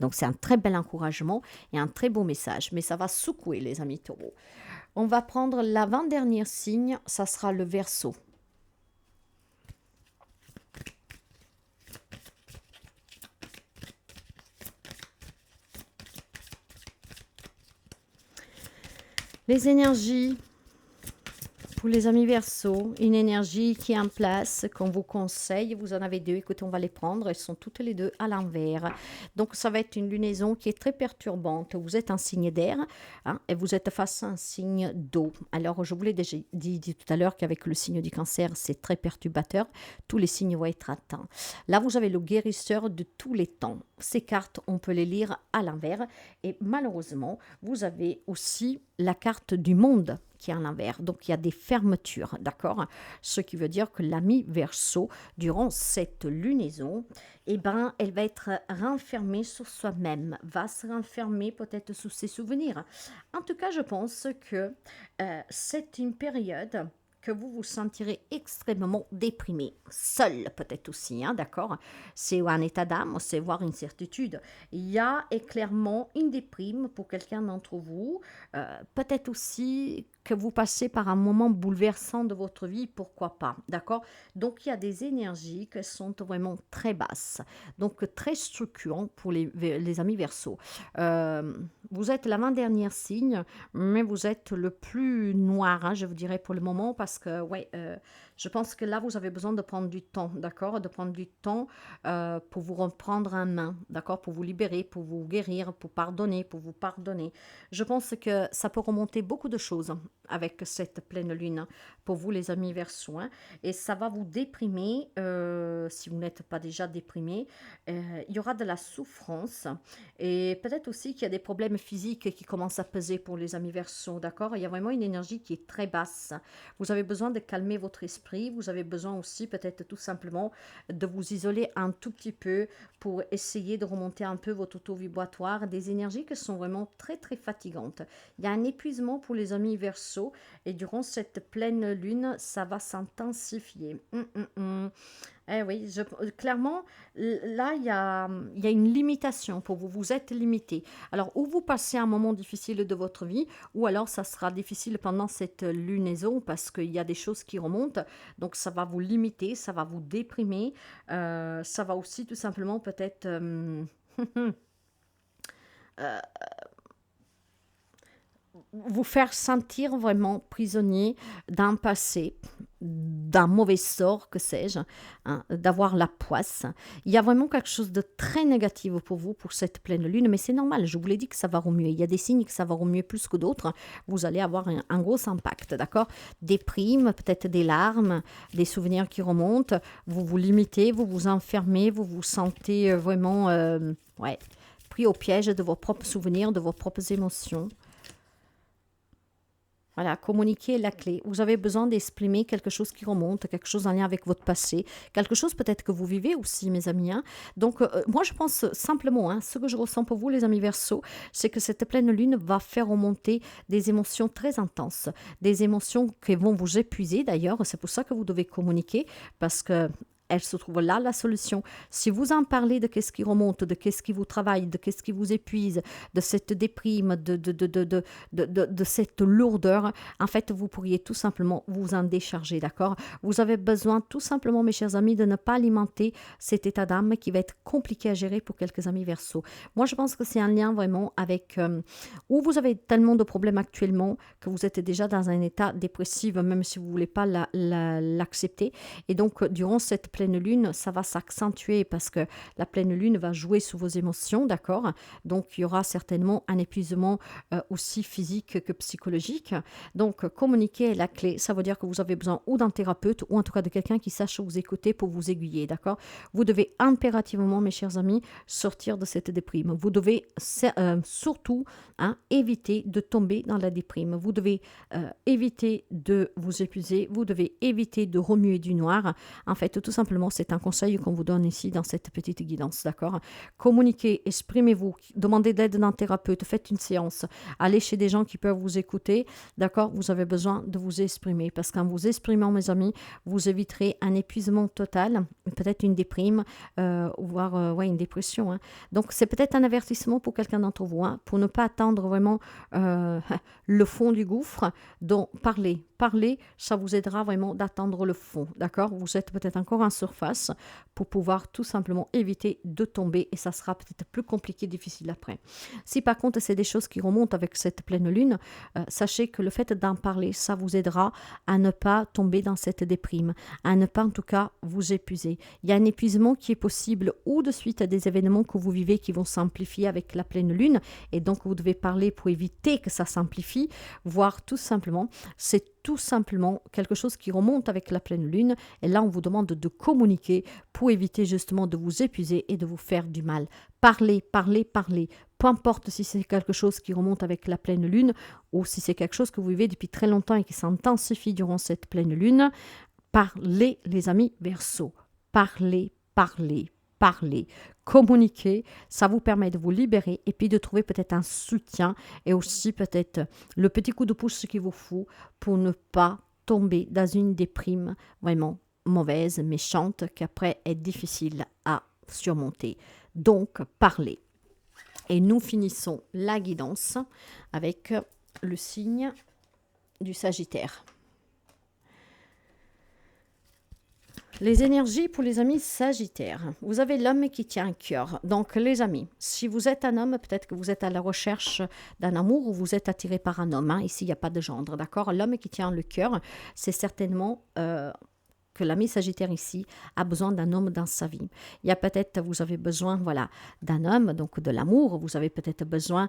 S1: Donc, c'est un très bel encouragement et un très beau message. Mais ça va secouer, les amis taureaux. On va prendre l'avant-dernier signe, ça sera le Verseau. Les énergies pour les amis Verseau, une énergie qui est en place, qu'on vous conseille. Vous en avez deux, écoutez, on va les prendre. Elles sont toutes les deux à l'envers. Donc, ça va être une lunaison qui est très perturbante. Vous êtes un signe d'air hein, et vous êtes face à un signe d'eau. Alors, je vous l'ai déjà dit tout à l'heure qu'avec le signe du Cancer, c'est très perturbateur. Tous les signes vont être atteints. Là, vous avez le guérisseur de tous les temps. Ces cartes, on peut les lire à l'envers. Et malheureusement, vous avez aussi la carte du monde qui est à l'envers. Donc, il y a des fermetures, d'accord? Ce qui veut dire que l'ami Verseau, durant cette lunaison, eh ben, elle va être renfermée sur soi-même, va se renfermer peut-être sous ses souvenirs. En tout cas, je pense que c'est une période que vous vous sentirez extrêmement déprimé, seul peut-être aussi, hein, d'accord? C'est un état d'âme, c'est voir une certitude. Il y a clairement une déprime pour quelqu'un d'entre vous, peut-être aussi que vous passez par un moment bouleversant de votre vie, pourquoi pas, d'accord? Donc, il y a des énergies qui sont vraiment très basses, donc très structurant pour les amis Verseau. Vous êtes l'avant-dernier signe, mais vous êtes le plus noir, hein, je vous dirais pour le moment, parce que, ouais, je pense que là, vous avez besoin de prendre du temps, d'accord? De prendre du temps pour vous reprendre en main, d'accord? Pour vous libérer, pour vous guérir, pour pardonner, pour vous pardonner. Je pense que ça peut remonter beaucoup de choses avec cette pleine lune pour vous, les amis Verseau, hein, et ça va vous déprimer si vous n'êtes pas déjà déprimé. Il y aura de la souffrance et peut-être aussi qu'il y a des problèmes physiques qui commencent à peser pour les amis Verseau, d'accord? Il y a vraiment une énergie qui est très basse. Vous avez besoin de calmer votre esprit. Vous avez besoin aussi peut-être tout simplement de vous isoler un tout petit peu pour essayer de remonter un peu votre taux vibratoire. Des énergies qui sont vraiment très très fatigantes. Il y a un épuisement pour les amis Verseau et durant cette pleine lune, ça va s'intensifier. Eh oui, clairement, là, il y a une limitation pour vous. Vous êtes limité. Alors, ou vous passez un moment difficile de votre vie, ou alors ça sera difficile pendant cette lunaison parce qu'il y a des choses qui remontent. Donc, ça va vous limiter, ça va vous déprimer. Ça va aussi tout simplement peut-être vous faire sentir vraiment prisonnier d'un passé, d'un mauvais sort, que sais-je, hein, d'avoir la poisse. Il y a vraiment quelque chose de très négatif pour vous, pour cette pleine lune, mais c'est normal, je vous l'ai dit que ça va remuer. Il y a des signes que ça va remuer plus que d'autres. Vous allez avoir un gros impact, d'accord? Des primes, peut-être des larmes, des souvenirs qui remontent. Vous vous limitez, vous vous enfermez, vous vous sentez vraiment ouais, pris au piège de vos propres souvenirs, de vos propres émotions. Voilà, communiquer est la clé. Vous avez besoin d'exprimer quelque chose qui remonte, quelque chose en lien avec votre passé, quelque chose peut-être que vous vivez aussi, mes amis, hein. Donc, moi, je pense simplement, hein, ce que je ressens pour vous, les amis Verseau, c'est que cette pleine lune va faire remonter des émotions très intenses, des émotions qui vont vous épuiser d'ailleurs. C'est pour ça que vous devez communiquer, parce que elle se trouve là, la solution. Si vous en parlez de qu'est-ce qui remonte, de qu'est-ce qui vous travaille, de qu'est-ce qui vous épuise, de cette déprime, de cette lourdeur, en fait, vous pourriez tout simplement vous en décharger, d'accord? Vous avez besoin tout simplement, mes chers amis, de ne pas alimenter cet état d'âme qui va être compliqué à gérer pour quelques amis Verseau. Moi, je pense que c'est un lien vraiment avec où vous avez tellement de problèmes actuellement que vous êtes déjà dans un état dépressif, même si vous ne voulez pas l'accepter. Et donc, durant cette pleine lune, ça va s'accentuer parce que la pleine lune va jouer sur vos émotions, d'accord? Donc, il y aura certainement un épuisement aussi physique que psychologique. Donc, communiquer est la clé. Ça veut dire que vous avez besoin ou d'un thérapeute ou en tout cas de quelqu'un qui sache vous écouter pour vous aiguiller, d'accord? Vous devez impérativement, mes chers amis, sortir de cette déprime. Vous devez surtout éviter de tomber dans la déprime. Vous devez éviter de vous épuiser. Vous devez éviter de remuer du noir. En fait, tout simplement, simplement, c'est un conseil qu'on vous donne ici dans cette petite guidance, d'accord? Communiquez, exprimez-vous, demandez d'aide d'un thérapeute, faites une séance, allez chez des gens qui peuvent vous écouter, d'accord? Vous avez besoin de vous exprimer parce qu'en vous exprimant, mes amis, vous éviterez un épuisement total, peut-être une déprime, voire ouais, une dépression, hein. Donc, c'est peut-être un avertissement pour quelqu'un d'entre vous, hein, pour ne pas attendre vraiment le fond du gouffre. Donc, parlez, ça vous aidera vraiment d'attendre le fond, d'accord? Vous êtes peut-être encore en surface pour pouvoir tout simplement éviter de tomber et ça sera peut-être plus compliqué, difficile après. Si par contre, c'est des choses qui remontent avec cette pleine lune, sachez que le fait d'en parler, ça vous aidera à ne pas tomber dans cette déprime, à ne pas en tout cas vous épuiser. Il y a un épuisement qui est possible ou de suite à des événements que vous vivez qui vont s'amplifier avec la pleine lune et donc vous devez parler pour éviter que ça s'amplifie, voire tout simplement, c'est tout simplement quelque chose qui remonte avec la pleine lune et là on vous demande de communiquer pour éviter justement de vous épuiser et de vous faire du mal. Parlez, peu importe si c'est quelque chose qui remonte avec la pleine lune ou si c'est quelque chose que vous vivez depuis très longtemps et qui s'intensifie durant cette pleine lune. Parlez, les amis Verseau. Parlez. Communiquer, ça vous permet de vous libérer et puis de trouver peut-être un soutien et aussi peut-être le petit coup de pouce qu'il vous faut pour ne pas tomber dans une déprime vraiment mauvaise, méchante, qui après est difficile à surmonter. Donc, parlez. Et nous finissons la guidance avec le signe du Sagittaire. Les énergies pour les amis Sagittaires. Vous avez l'homme qui tient un cœur. Donc les amis, si vous êtes un homme, peut-être que vous êtes à la recherche d'un amour ou vous êtes attiré par un homme. Hein. Ici, il n'y a pas de gendre, d'accord? L'homme qui tient le cœur, c'est certainement que l'ami Sagittaire ici a besoin d'un homme dans sa vie. Il y a peut-être, vous avez besoin, voilà, d'un homme, donc de l'amour. Vous avez peut-être besoin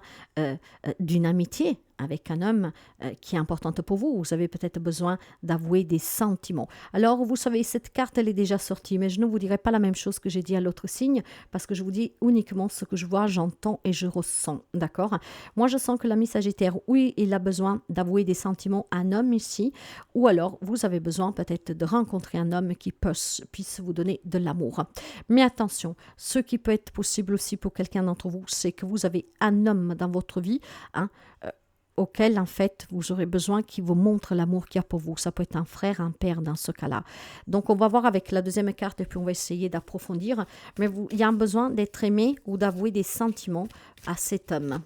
S1: d'une amitié avec un homme qui est importante pour vous. Vous avez peut-être besoin d'avouer des sentiments. Alors, vous savez, cette carte, elle est déjà sortie, mais je ne vous dirai pas la même chose que j'ai dit à l'autre signe, parce que je vous dis uniquement ce que je vois, j'entends et je ressens, d'accord? Moi, je sens que l'ami Sagittaire, oui, il a besoin d'avouer des sentiments à un homme ici, ou alors, vous avez besoin peut-être de rencontrer un homme qui puisse vous donner de l'amour. Mais attention, ce qui peut être possible aussi pour quelqu'un d'entre vous, c'est que vous avez un homme dans votre vie, hein, auquel, en fait, vous aurez besoin qu'il vous montre l'amour qu'il y a pour vous. Ça peut être un frère, un père dans ce cas-là. Donc, on va voir avec la deuxième carte et puis on va essayer d'approfondir. Mais il y a un besoin d'être aimé ou d'avouer des sentiments à cet homme.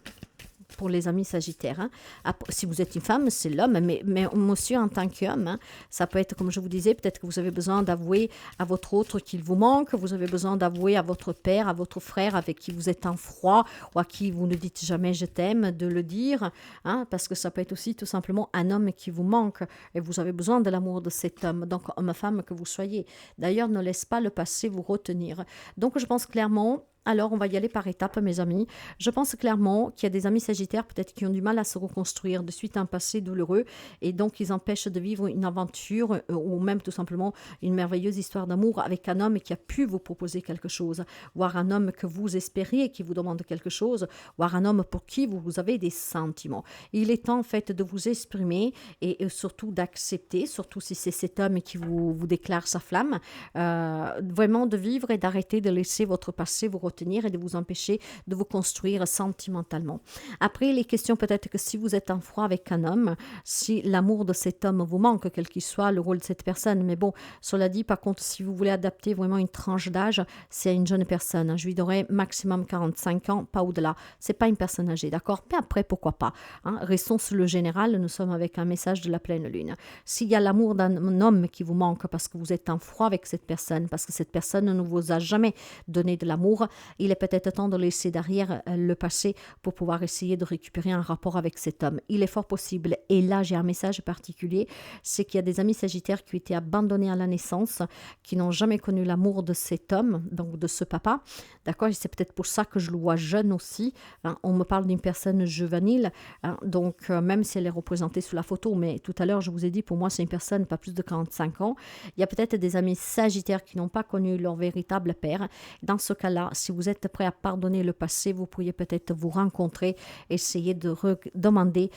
S1: Pour les amis Sagittaires. Hein. Si vous êtes une femme, c'est l'homme, mais monsieur en tant qu'homme, hein, ça peut être, comme je vous disais, peut-être que vous avez besoin d'avouer à votre autre qu'il vous manque, vous avez besoin d'avouer à votre père, à votre frère avec qui vous êtes en froid ou à qui vous ne dites jamais je t'aime, de le dire, hein, parce que ça peut être aussi tout simplement un homme qui vous manque et vous avez besoin de l'amour de cet homme, donc homme-femme que vous soyez. D'ailleurs, ne laisse pas le passé vous retenir. Donc, je pense clairement. Alors, on va y aller par étapes, mes amis. Je pense clairement qu'il y a des amis Sagittaires peut-être qui ont du mal à se reconstruire de suite à un passé douloureux et donc ils empêchent de vivre une aventure ou même tout simplement une merveilleuse histoire d'amour avec un homme qui a pu vous proposer quelque chose, voire un homme que vous espériez qui vous demande quelque chose, voire un homme pour qui vous avez des sentiments. Il est temps en fait de vous exprimer et surtout d'accepter, surtout si c'est cet homme qui vous déclare sa flamme, vraiment de vivre et d'arrêter de laisser votre passé vous retenir et de vous empêcher de vous construire sentimentalement. Après, les questions peut-être que si vous êtes en froid avec un homme, si l'amour de cet homme vous manque, quel qu'il soit le rôle de cette personne, mais bon, cela dit, par contre, si vous voulez adapter vraiment une tranche d'âge, c'est une jeune personne. Je lui donnerai maximum 45 ans, pas au-delà. C'est pas une personne âgée, d'accord? Mais après, pourquoi pas? Hein? Restons sur le général, nous sommes avec un message de la pleine lune. S'il y a l'amour d'un homme qui vous manque parce que vous êtes en froid avec cette personne, parce que cette personne ne vous a jamais donné de l'amour, il est peut-être temps de laisser derrière le passé pour pouvoir essayer de récupérer un rapport avec cet homme. Il est fort possible, et là j'ai un message particulier, c'est qu'il y a des amis Sagittaires qui ont été abandonnés à la naissance, qui n'ont jamais connu l'amour de cet homme, donc de ce papa, d'accord? Et c'est peut-être pour ça que je le vois jeune aussi, hein. On me parle d'une personne juvénile, hein. Donc même si elle est représentée sous la photo, mais tout à l'heure je vous ai dit, pour moi c'est une personne pas plus de 45 ans, il y a peut-être des amis Sagittaires qui n'ont pas connu leur véritable père. Dans ce cas-là, si vous êtes prêt à pardonner le passé, vous pourriez peut-être vous rencontrer, essayer de demander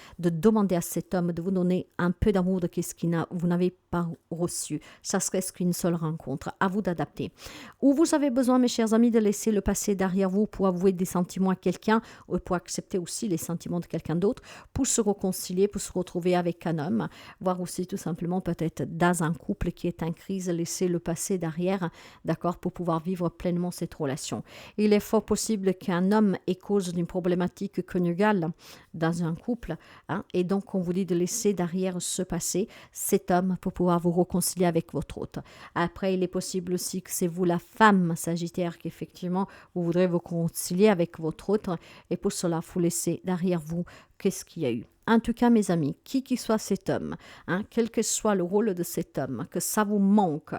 S1: à cet homme de vous donner un peu d'amour de ce que vous n'avez pas reçu. Ça serait qu'une seule rencontre. À vous d'adapter. Ou vous avez besoin, mes chers amis, de laisser le passé derrière vous pour avouer des sentiments à quelqu'un ou pour accepter aussi les sentiments de quelqu'un d'autre, pour se réconcilier, pour se retrouver avec un homme, voire aussi tout simplement peut-être dans un couple qui est en crise, laisser le passé derrière, d'accord, pour pouvoir vivre pleinement cette relation. Il est fort possible qu'un homme ait cause d'une problématique conjugale dans un couple, hein, et donc on vous dit de laisser derrière ce passé, cet homme, pour pouvoir vous réconcilier avec votre hôte. Après, il est possible aussi que c'est vous, la femme Sagittaire, qu'effectivement, vous voudrez vous réconcilier avec votre hôte, et pour cela, vous laissez derrière vous qu'est-ce qu'il y a eu. En tout cas, mes amis, qui soit cet homme, hein, quel que soit le rôle de cet homme, que ça vous manque,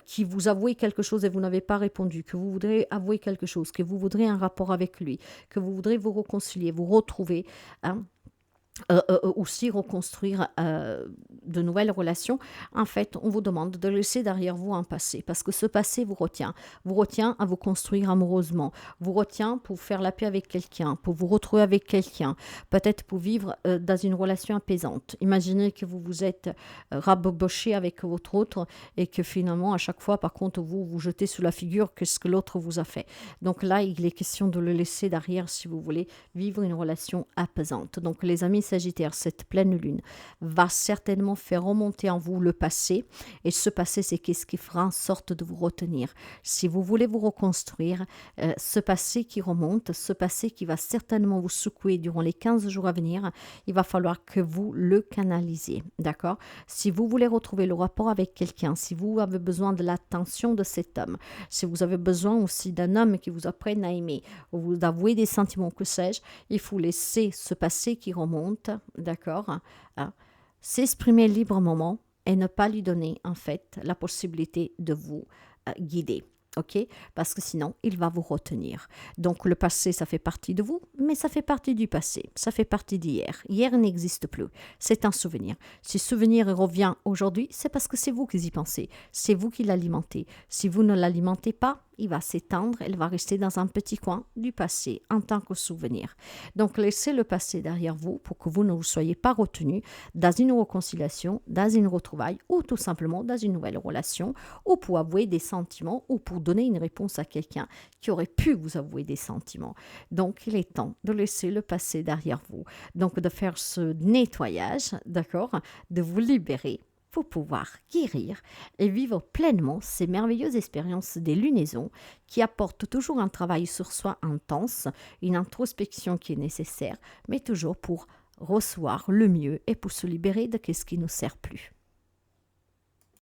S1: qui vous avoue quelque chose et vous n'avez pas répondu, que vous voudrez avouer quelque chose, que vous voudrez un rapport avec lui, que vous voudrez vous réconcilier, vous retrouver, hein, aussi reconstruire de nouvelles relations, en fait, on vous demande de laisser derrière vous un passé, parce que ce passé vous retient à vous construire amoureusement, vous retient pour faire la paix avec quelqu'un, pour vous retrouver avec quelqu'un, peut-être pour vivre dans une relation apaisante. Imaginez que vous vous êtes raboboché avec votre autre et que finalement, à chaque fois, par contre, vous vous jetez sous la figure que ce que l'autre vous a fait. Donc là, il est question de le laisser derrière si vous voulez vivre une relation apaisante. Donc les amis Sagittaire, cette pleine lune va certainement faire remonter en vous le passé, et ce passé, c'est ce qui fera en sorte de vous retenir. Si vous voulez vous reconstruire, ce passé qui remonte, ce passé qui va certainement vous secouer durant les 15 jours à venir, il va falloir que vous le canalisiez, d'accord? Si vous voulez retrouver le rapport avec quelqu'un, si vous avez besoin de l'attention de cet homme, si vous avez besoin aussi d'un homme qui vous apprenne à aimer, ou vous avouez des sentiments, que sais-je, il faut laisser ce passé qui remonte, d'accord, s'exprimer librement et ne pas lui donner en fait la possibilité de vous guider. Ok, parce que sinon, il va vous retenir. Donc, le passé, ça fait partie de vous, mais ça fait partie du passé. Ça fait partie d'hier. Hier n'existe plus. C'est un souvenir. Si ce souvenir revient aujourd'hui, c'est parce que c'est vous qui y pensez. C'est vous qui l'alimentez. Si vous ne l'alimentez pas, il va s'étendre, elle va rester dans un petit coin du passé en tant que souvenir. Donc, laissez le passé derrière vous pour que vous ne vous soyez pas retenu dans une réconciliation, dans une retrouvaille ou tout simplement dans une nouvelle relation, ou pour avouer des sentiments ou pour donner une réponse à quelqu'un qui aurait pu vous avouer des sentiments. Donc, il est temps de laisser le passé derrière vous. Donc, de faire ce nettoyage, d'accord, de vous libérer pour pouvoir guérir et vivre pleinement ces merveilleuses expériences des lunaisons qui apportent toujours un travail sur soi intense, une introspection qui est nécessaire, mais toujours pour recevoir le mieux et pour se libérer de ce qui ne nous sert plus.